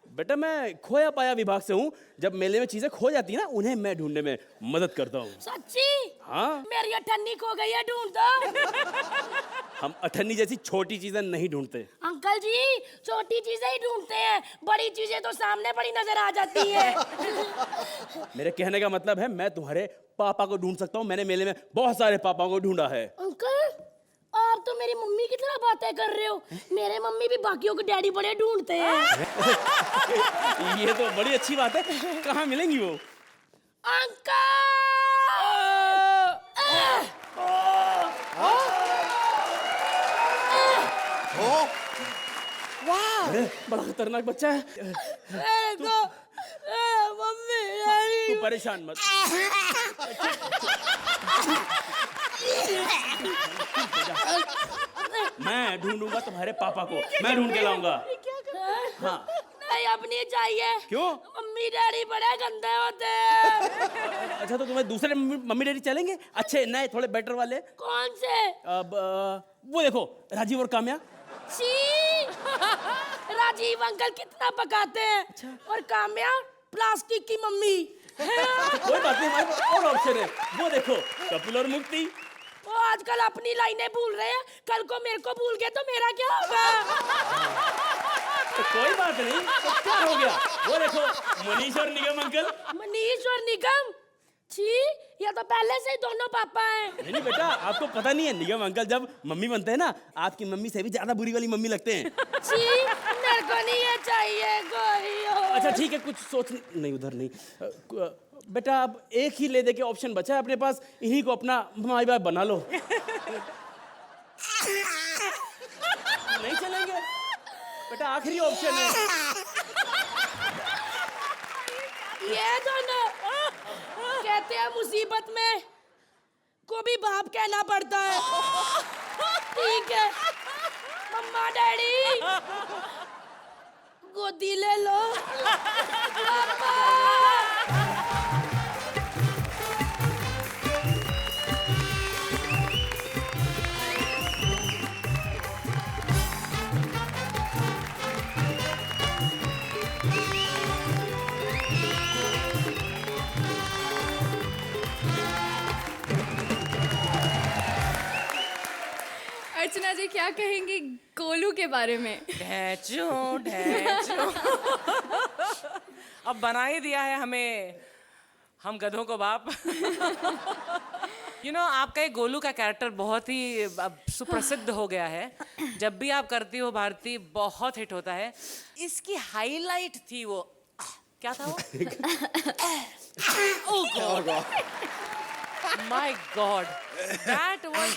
बेटा मैं खोया पाया विभाग से हूँ। जब मेले में चीजें खो जाती है ना, उन्हें मैं ढूंढने में मदद करता हूँ। सच्ची? हाँ। मेरी अठन्नी खो गई है, ढूंढ दो। हम अठन्नी जैसी छोटी चीजें नहीं ढूंढते। अंकल जी, छोटी चीजें ही ढूंढते हैं, बड़ी चीजें तो सामने बड़ी नजर आ जाती है। मेरे कहने का मतलब है मैं तुम्हारे पापा को ढूंढ सकता हूँ। मैंने मेले में बहुत सारे पापाओं को ढूंढा है। अंकल, आप तो मेरी मम्मी की तरह बातें कर रहे हो। मेरे मम्मी भी बाकियों के डैडी बड़े ढूंढते हैं। ये तो बड़ी अच्छी बात है। कहाँ मिलेंगी वो? अरे बड़ा खतरनाक बच्चा है। मम्मी डैडी तू परेशान मत। मैं ढूंढूंगा तुम्हारे पापा को। मैं ढूंढ के लाऊंगा। हाँ। नहीं, अब नहीं चाहिए। क्यों? मम्मी डैडी बड़े गंदे होते हैं। अच्छा तो तुम्हें दूसरे मम्मी डैडी चलेंगे? अच्छे नए थोड़े बेटर वाले। कौन से? अब वो देखो राजीव और काम्या। छी! राजीव अंकल कितना पकाते हैं। और काम्या प्लास्टिक की मम्मी। कोई बात नहीं, हमारे पास और ऑप्शन है। वो देखो कपिल और मुक्ति। वो आजकल अपनी लाइनें भूल रहे हैं, कल को मेरे को भूल गए तो मेरा क्या होगा? तो कोई बात नहीं, तो क्या हो गया? वो देखो मनीष और निगम अंकल। मनीष और निगम? छी, ये तो पहले से ही दोनों पापा हैं। नहीं बेटा, आपको पता नहीं है, निगम अंकल जब मम्मी बनते हैं ना, आपकी मम्मी से भी ज्यादा बुरी वाली मम्मी लगते हैं। छी, मेरे को नहीं ये चाहिए कोई और। अच्छा ठीक है, कुछ सोच नहीं, उधर नहीं। बेटा अब एक ही ले दे के ऑप्शन बचा है अपने पास, इन्हीं को अपना माई बाप बना लो। नहीं चलेंगे बेटा, आखिरी ऑप्शन है। ये दोनों कहते हैं मुसीबत में को भी बाप कहना पड़ता है। ठीक है मम्मा डैडी, गोदी ले लो। अर्चना जी क्या कहेंगी गोलू के बारे में? ढैचू ढैचू। अब बना ही दिया है हमें हम गधों को बाप। आपका ये गोलू का कैरेक्टर बहुत ही अब सुप्रसिद्ध हो गया है। जब भी आप करती हो भारती, बहुत हिट होता है। इसकी हाईलाइट थी वो, क्या था वो? My God, that was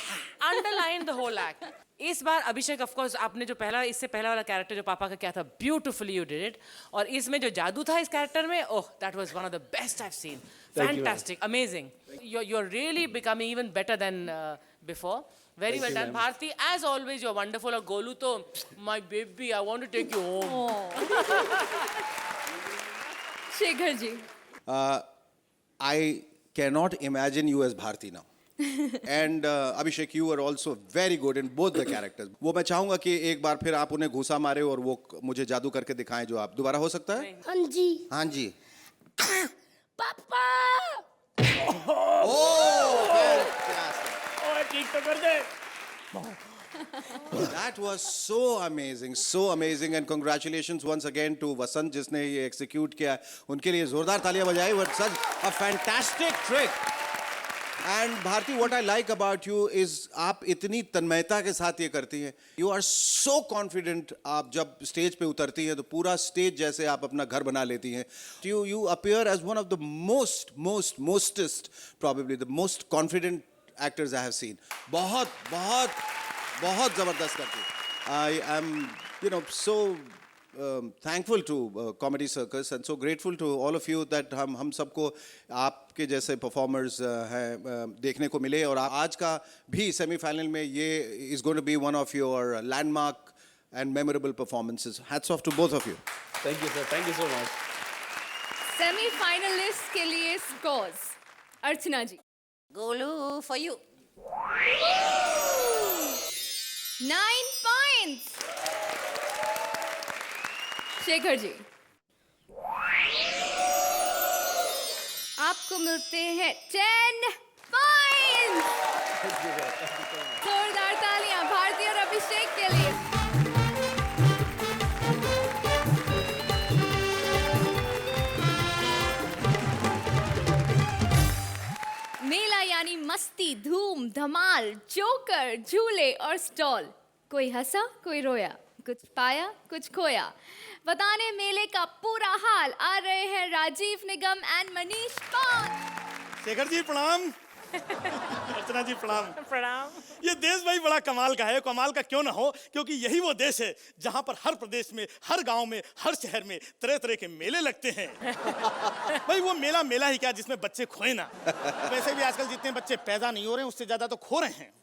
underlined the whole act. इस बार अभिषेक ऑफ कोर्स आपने जो इससे पहला वाला कैरेक्टर जो पापा का क्या था, ब्यूटीफुली यू डिड इट। और इसमें जो जादू था इस कैरेक्टर में, oh that was one of the best I have seen. Fantastic, amazing. You are really becoming even better than before. Very well done Bharti, as always you are wonderful. और गोलू तो my baby, I want to take you home. Shekhar ji, I cannot imagine you as Bharti now. And Abhishek, you were also very good in both the characters. वो मैं चाहूंगा कि एक बार फिर आप उन्हें घुसा मारे और वो मुझे जादू करके दिखाएं जो आप दोबारा हो सकता है? हाँ जी। हाँ जी। पापा। ठीक तो कर दे। That was so amazing, and congratulations once again to Vasant जिसने ये execute किया। उनके लिए जोरदार तालियां बजाई। It was such a fantastic trick. And Bharti, what I like about you is आप इतनी तन्मयता के साथ ये करती हैं। You are so confident। आप जब स्टेज पे उतरती हैं तो पूरा स्टेज जैसे आप अपना घर बना लेती हैं। You appear as one of the mostest, probably the most confident actors I have seen. बहुत जबरदस्त करती है। I am so thankful to Comedy Circus and so grateful to all of you that हम सबको आपके जैसे performers हैं देखने को मिले। और आज का भी सेमीफाइनल में ये is going to be one of your landmark and memorable performances. Hats off to both of you. Thank you sir, thank you so much. Semifinalist के लिए scores. Archana ji. Golu for you. 9 points. Shekhar ji, आपको मिलते हैं 10 पॉइंट्स। जोरदार तालियां भारती और अभिषेक के लिए। मेला यानी मस्ती, धूम, धमाल, जोकर, झूले और स्टॉल। कोई हंसा, कोई रोया, कुछ पाया, कुछ खोया। बताने मेले का पूरा हाल आ रहे हैं राजीव निगम एंड मनीष पान। शेखर जी प्रणाम। अर्चना जी प्रणाम। प्रणाम। ये देश भाई बड़ा कमाल का है। कमाल का क्यों ना हो, क्योंकि यही वो देश है जहाँ पर हर प्रदेश में, हर गांव में, हर शहर में तरह तरह के मेले लगते हैं। भाई वो मेला मेला ही क्या जिसमें बच्चे खोए ना। वैसे भी आजकल जितने बच्चे पैदा नहीं हो रहे हैं उससे ज्यादा तो खो रहे हैं।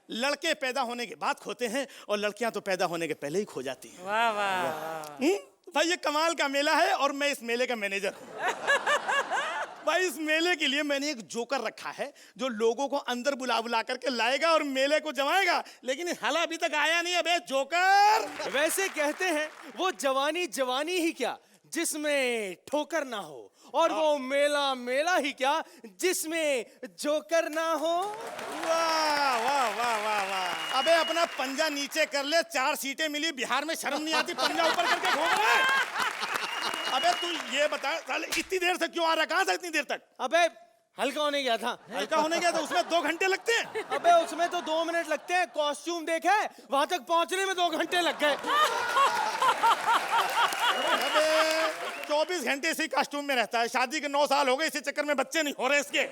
लड़के पैदा होने के बाद खोते हैं और लड़कियां तो पैदा होने के पहले ही खो जाती हैं। वाह वाह। भाई ये कमाल का मेला है और मैं इस मेले का मैनेजर हूँ। भाई इस मेले के लिए मैंने एक जोकर रखा है जो लोगों को अंदर बुला बुला करके लाएगा और मेले को जमाएगा, लेकिन हाला अभी तक आया नहीं। अबे जोकर! वैसे कहते हैं वो जवानी जवानी ही क्या जिसमें ठोकर ना हो, और वो मेला मेला ही क्या जिसमें जोकर ना हो। वाह वाह वाह वाह वाह। अबे अपना पंजा नीचे कर ले, 4 सीटें मिली। बिहार में शर्म नहीं आती पंजा ऊपर करके घूम रहा है। अबे तू ये बता साले इतनी देर से क्यों आ रहा, कहाँ था इतनी देर तक? अबे हल्का होने गया था। हल्का होने गया था, उसमें 2 घंटे लगते हैं। अबे उसमें तो 2 मिनट लगते हैं, कॉस्ट्यूम देखे वहां तक पहुंचने में 2 घंटे लग गए। अबे 24 घंटे इसी कॉस्ट्यूम में रहता है। शादी के 9 साल हो गए, इसी चक्कर में बच्चे नहीं हो रहे इसके।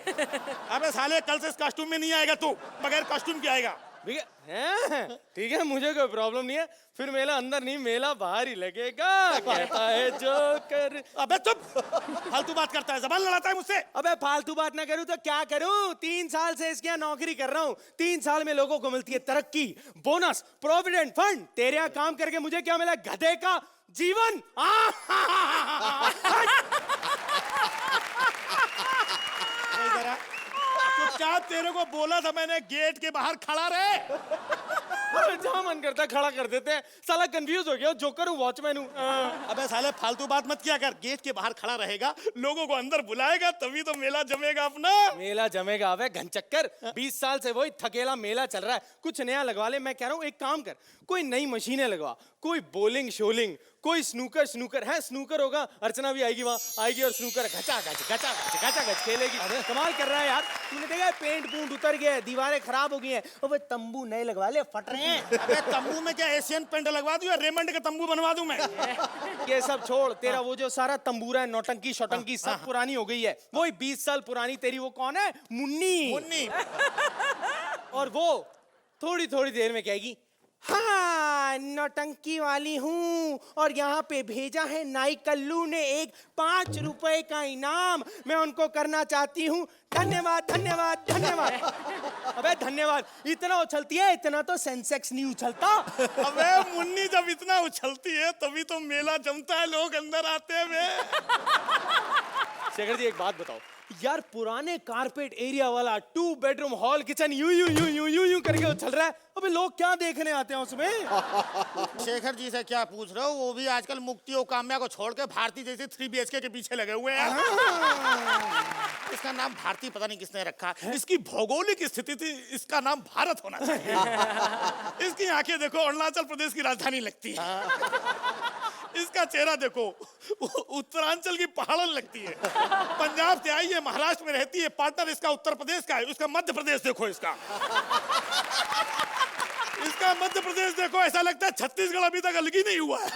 अबे साले कल से इस कॉस्ट्यूम में नहीं आएगा तू, बगैर कॉस्ट्यूम के आएगा। ठीक है, मुझे कोई प्रॉब्लम नहीं है। फिर मेला अंदर नहीं, मेला बाहर ही लगेगा, कहता है जोकर। अबे चुप, फालतू बात करता है, जबान लड़ाता है मुझसे। अबे फालतू बात ना करूं तो क्या करूं? 3 साल से इसके यहाँ नौकरी कर रहा हूँ। 3 साल में लोगों को मिलती है तरक्की, बोनस, प्रोविडेंट फंड। तेरे यहाँ काम करके मुझे क्या मिला? गधे का जीवन। चुपचाप, तेरे को बोला था मैंने गेट के बाहर खड़ा रहे। जहाँ मन करता है खड़ा कर देते हैं। साला कंफ्यूज हो गया, जोकर हूँ वॉचमैन हूँ। अबे साले फालतू बात मत किया कर। गेट के बाहर खड़ा रहेगा, लोगों को अंदर बुलाएगा, तभी तो मेला जमेगा अपना। मेला जमेगा? अबे घनचक्कर, 20 साल से वही थकेला मेला चल रहा है। कुछ नया लगवा ले। मैं कह रहा हूँ एक काम कर, कोई नई मशीनें लगवा, कोई बोलिंग शोलिंग, कोई स्नूकर है। स्नूकर होगा, अर्चना भी आएगी, वहाँ आएगी और स्नूकर घचा घच खेलेगी। कमाल कर रहा है यार। तूने देखा पेंट पूंट उतर गया है, दीवारें खराब हो गई हैं। अबे तंबू नए लगवा ले, फट रहे हैं। अबे तंबू में क्या एशियन पेंट लगवा दूं या रेमंड का तंबू बनवा दूं मैं? ये सब छोड़, तेरा वो जो सारा तंबूरा है, नौटंकी शौटंकी सब पुरानी हो गई है। वही 20 साल पुरानी तेरी वो कौन है? मुन्नी। और वो थोड़ी थोड़ी देर में कहेगी, हाँ नौटंकी वाली हूँ, और यहाँ पे भेजा है नाई कल्लू ने एक 5 रुपए का इनाम, मैं उनको करना चाहती हूँ धन्यवाद धन्यवाद धन्यवाद। अबे धन्यवाद इतना उछलती है, इतना तो सेंसेक्स नहीं उछलता। अबे मुन्नी जब इतना उछलती है तभी तो मेला जमता है, लोग अंदर आते हैं बे। शेखर जी एक बात बताओ यार, पुराने कारपेट एरिया वाला 2 बेडरूम हॉल किचन यूं करके उछल रहा है। अबे लोग क्या देखने आते हैं उसमें? शेखर जी से क्या पूछ रहे हो, वो भी आजकल मुक्ति और काम्या को छोड़ के भारती जैसे 3 BHK के पीछे लगे हुए हैं। इसका नाम भारती पता नहीं किसने रखा। इसकी भौगोलिक स्थिति थी, इसका नाम भारत होना चाहिए। इसकी आंखें देखो अरुणाचल प्रदेश की राजधानी लगती है। इसका चेहरा देखो उत्तरांचल की पहाड़न लगती है। पंजाब से आई है, महाराष्ट्र में रहती है, पार्टनर इसका उत्तर प्रदेश का है। उसका मध्य प्रदेश देखो, इसका मध्य प्रदेश देखो, ऐसा लगता है छत्तीसगढ़ अभी तक अलग ही नहीं हुआ है।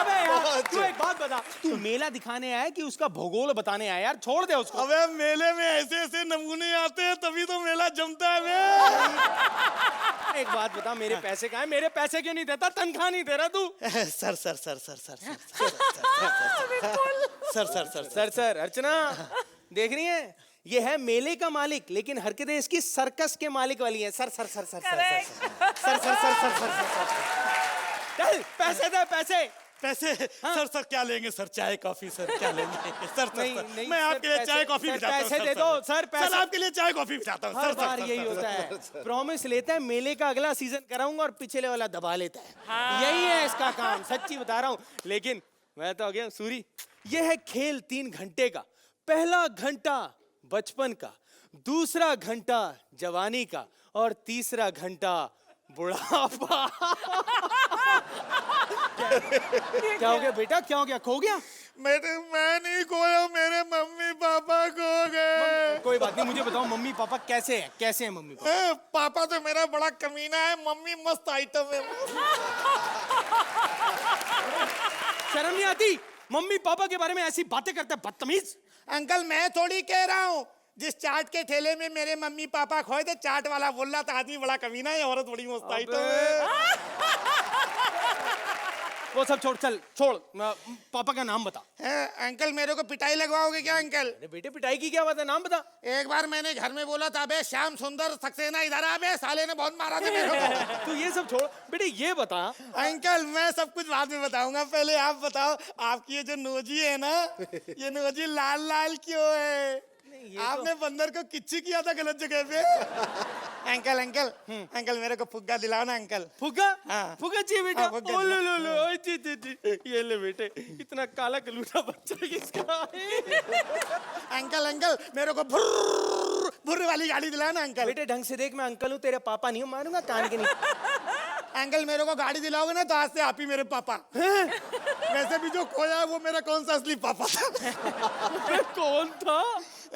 अबे यार तू एक बात बता, तू मेला दिखाने आया कि उसका भूगोल बताने आया? यार छोड़ दे उसको। अबे मेले में ऐसे ऐसे नमूने आते हैं तभी तो मेला जमता है बे। एक बात बता, मेरे पैसे कहाँ हैं? मेरे पैसे क्यों नहीं देता? तनख्वाह नहीं दे रहा तू? सर अर्चना देख रही है, ये है मेले का मालिक, लेकिन हरकतें इसकी सर्कस के मालिक वाली हैं। सर चल पैसे दे पैसे। पैसे सर सर क्या लेंगे सर? चाय कॉफी सर क्या लेंगे? सर सर, नहीं, सर नहीं, मैं सर, आपके लिए पैसे- चाय कॉफी सर, भिजाता हूँ पैसे दे दो, सर, पैसे- सर आपके लिए चाय कॉफी भिजाता हूँ हर सर बार सर, यही सर, होता सर, है, प्रॉमिस लेता है, मेले का अगला सीजन कराऊंगा और पिछले वाला दबा लेता है। यही है इसका काम, सच्ची बता रहा हूँ। लेकिन मैं तो आ गया सूरी, ये है खेल 3 घंटे का। पहला घंटा बचपन का, दूसरा घंटा जवानी का और तीसरा घंटा बुढ़ापा। क्या हो गया बेटा, क्या हो गया, खो गया? मैं नहीं खोया, मेरे मम्मी पापा खो गए। कोई बात नहीं, मुझे बताओ मम्मी पापा कैसे हैं? कैसे हैं मम्मी पापा? पापा तो मेरा बड़ा कमीना है, मम्मी मस्त आइटम है। शर्म नहीं आती? मम्मी पापा के बारे में ऐसी बातें करते हैं, बदतमीज। अंकल मैं थोड़ी कह रहा हूँ, जिस चाट के ठेले में मेरे मम्मी पापा खोए थे, चाट वाला बोल रहा था आदमी बड़ा कमीना है, औरत बड़ी मस्त आइटम है। वो सब छोड़, चल छोड़, पापा का नाम बता। अंकल मेरे को पिटाई लगवाओगे क्या अंकल? अरे बेटे पिटाई की क्या बात है, नाम बता। एक बार मैंने घर में बोला था, बे श्याम सुंदर सक्सेना इधर आ बे, साले ने बहुत मारा था मेरे को। तू ये सब छोड़ बेटे, ये बता। अंकल मैं सब कुछ बाद में बताऊंगा, पहले आप बताओ, आपकी ये जो नोजी है ना, ये नोजी लाल लाल क्यों है? आपने बंदर को किच्ची किया था गलत जगह पे। अंकल अंकल अंकल मेरे को फुग्गा दिलाओ ना अंकल। फुग्गा? हाँ। फुग्गा चाहिए बेटा? हाँ, फुग्गा ओ लो लो लो, ओए जी जी जी, ये ले बेटे, इतना काला कलूटा बच्चा किसका है? अंकल अंकल मेरे को भुर्र भुर्र वाली गाड़ी दिलाओ ना अंकल। बेटे ढंग से देख, मैं अंकल हूँ, तेरे पापा नहीं हूँ, मारूंगा कान के नीचे। अंकल मेरे को गाड़ी दिलाओगे ना तो आज से आप ही मेरे पापा। वैसे भी जो खोया है वो मेरा कौन सा असली पापा था। कौन था?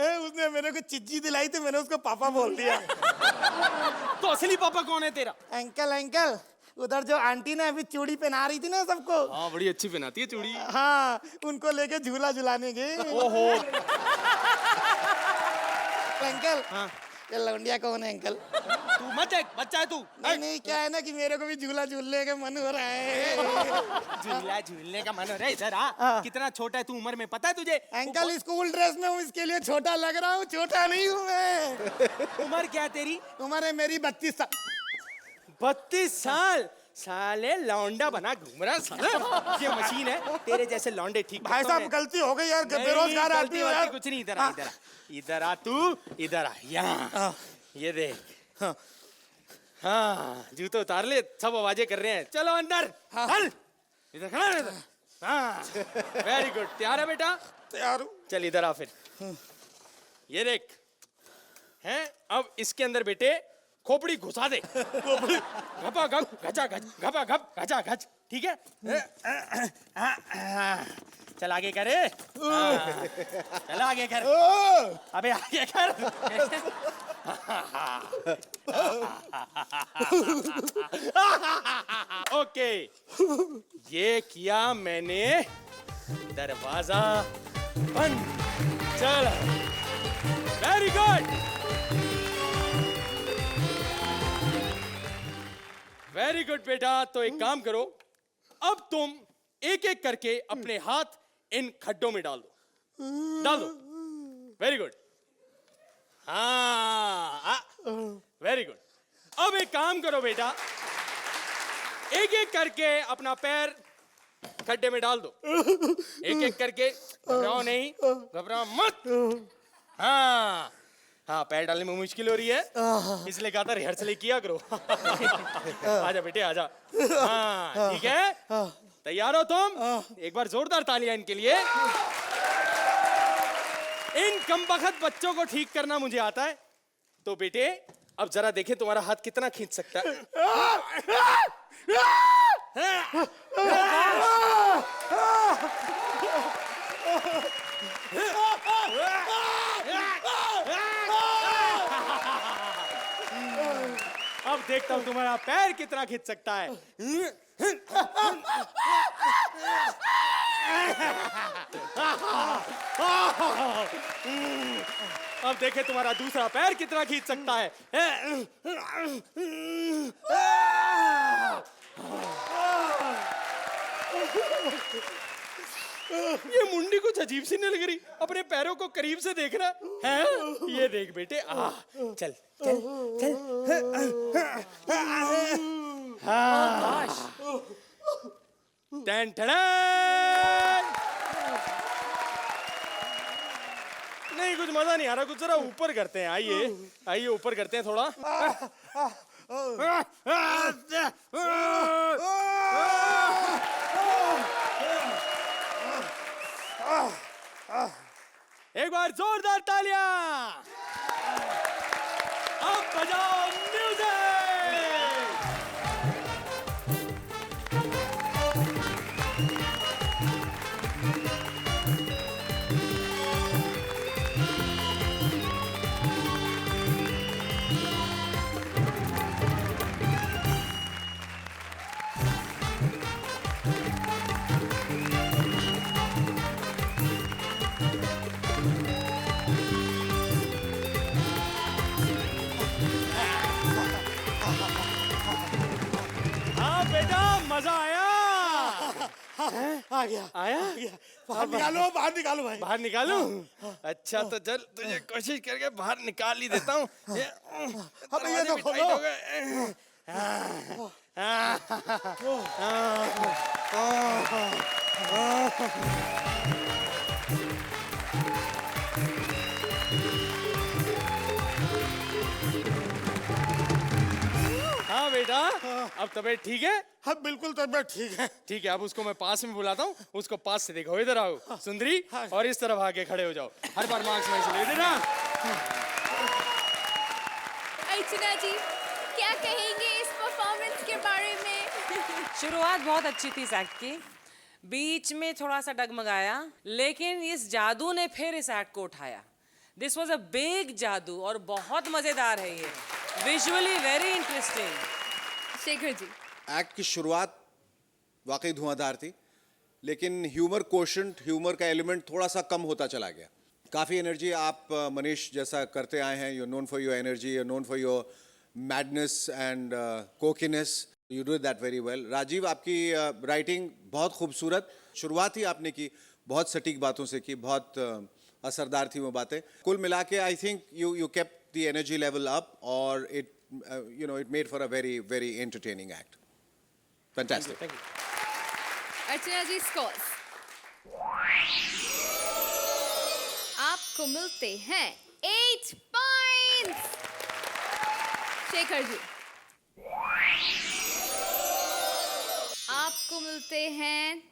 उसने मेरे को चिज्जी दिलाई थी, मैंने उसको पापा बोल दिया। तो असली पापा कौन है तेरा? अंकल अंकल उधर जो आंटी ने अभी चूड़ी पहना रही थी ना सबको, हाँ बड़ी अच्छी पहनाती है चूड़ी। हाँ उनको लेके झूला झुलाने गए। ओहो। अंकल ये लौंडिया कौन है अंकल? तू मत देख, बच्चा है तू। नहीं नहीं क्या है ना कि मेरे को भी झूला झूलने का मन हो रहा है। झूला झूलने का मन हो रहा है, इधर आ। कितना छोटा है तू उम्र में, पता है तुझे? अंकल स्कूल ड्रेस में हूँ, इसके लिए छोटा लग रहा हूँ, छोटा नहीं हूँ मैं। उम्र क्या है तेरी? उम्र है मेरी 32 साल। 32 साल? साले लौंडा बना घूम रहा साला। ये मशीन है, तेरे जैसे लौंडे ठीक। भाई साहब गलती हो गई यार, बेरोजगार आदमी हो यार। कुछ नहीं, इधर आ, इधर आ, इधर आ तू, इधर आ, यहाँ ये देख। हाँ जूते उतार ले, सब आवाजें कर रहे हैं, चलो अंदर। चल इधर खड़ा रह इधर। हाँ वेरी गुड, तैयार है बेटा? तैयार हूँ। चल इधर आ फिर। ये देख हैं, अब इसके अंदर बेटे खोपड़ी घुसा दे। खोपड़ी घपा घप घचा घच, घपा घप घचा घच, ठीक है? चल आगे कर। चल आगे कर, अबे आगे कर। ओके, ये किया मैंने, दरवाजा बंद। चल वेरी गुड, वेरी गुड बेटा। तो एक काम करो, अब तुम एक एक करके अपने हाथ इन खड्डों में डाल दो, डाल दो। वेरी गुड, हाँ वेरी गुड। अब एक काम करो बेटा, एक एक करके अपना पैर खड्डे में डाल दो, एक एक करके। घबराओ नहीं, घबराओ मत। हाँ हाँ, पैर डालने में मुश्किल हो रही है, इसलिए कहा था रिहर्सल किया करो। आजा बेटे आजा। हाँ ठीक है, तैयार हो तुम? एक बार जोरदार तालियां इनके लिए। इन कमबख्त बच्चों को ठीक करना मुझे आता है। तो बेटे अब जरा देखें तुम्हारा हाथ कितना खींच सकता है। अब देखता हूं तुम्हारा पैर कितना खींच सकता है। अब देखे तुम्हारा दूसरा पैर कितना खींच सकता है। ये मुंडी कुछ अजीब सी नहीं लग रही, अपने पैरों को करीब से देख रहा है। ये देख बेटे, चल चल चल। टन टन। नहीं कुछ मजा नहीं आ रहा, कुछ जरा ऊपर करते हैं। आइए आइए ऊपर करते हैं थोड़ा। एक बार जोरदार तालियां। अब बजाओ म्यूजिक। हाँ बेटा मजा आया। आ गया आया? बाहर निकालो, बाहर निकालो भाई। बाहर निकालूं? अच्छा तो चल तुझे कोशिश करके बाहर निकाल ही देता हूँ। अब ये तो खोलो। हाँ बेटा अब तबीयत ठीक है? हाँ बिल्कुल तबीयत ठीक है। ठीक है अब उसको मैं पास में बुलाता हूँ, उसको पास से देखो। इधर आओ सुंदरी, और इस तरफ आके खड़े हो जाओ। हर बार मार्क्स में से ले देना। अर्चना जी क्या कहेंगे इस परफॉर्मेंस के बारे में? शुरुआत बहुत अच्छी थी इस एक्ट की, बीच में थोड़ा सा डगमगाया, लेकिन इस जादू ने फिर इस एक्ट को उठाया। दिस वॉज अ बिग जादू और बहुत मजेदार है ये, visually very interesting. Shekhar ji act की शुरुआत वाकई धुआंधार थी, लेकिन ह्यूमर कोशेंट, ह्यूमर का एलिमेंट थोड़ा सा कम होता चला गया। काफ़ी एनर्जी आप मनीष जैसा करते आए हैं। You known for your energy, you known for your madness and cockiness, you do that very well. Rajiv आपकी राइटिंग बहुत खूबसूरत, शुरुआत ही आपने की बहुत सटीक बातों से की, बहुत असरदार थी वो बातें। कुल मिला के I think you kept the energy level up और it it made for a very very entertaining act. Fantastic. Archana ji scores आपको मिलते हैं 8 पॉइंट्स। शेखर जी आपको मिलते हैं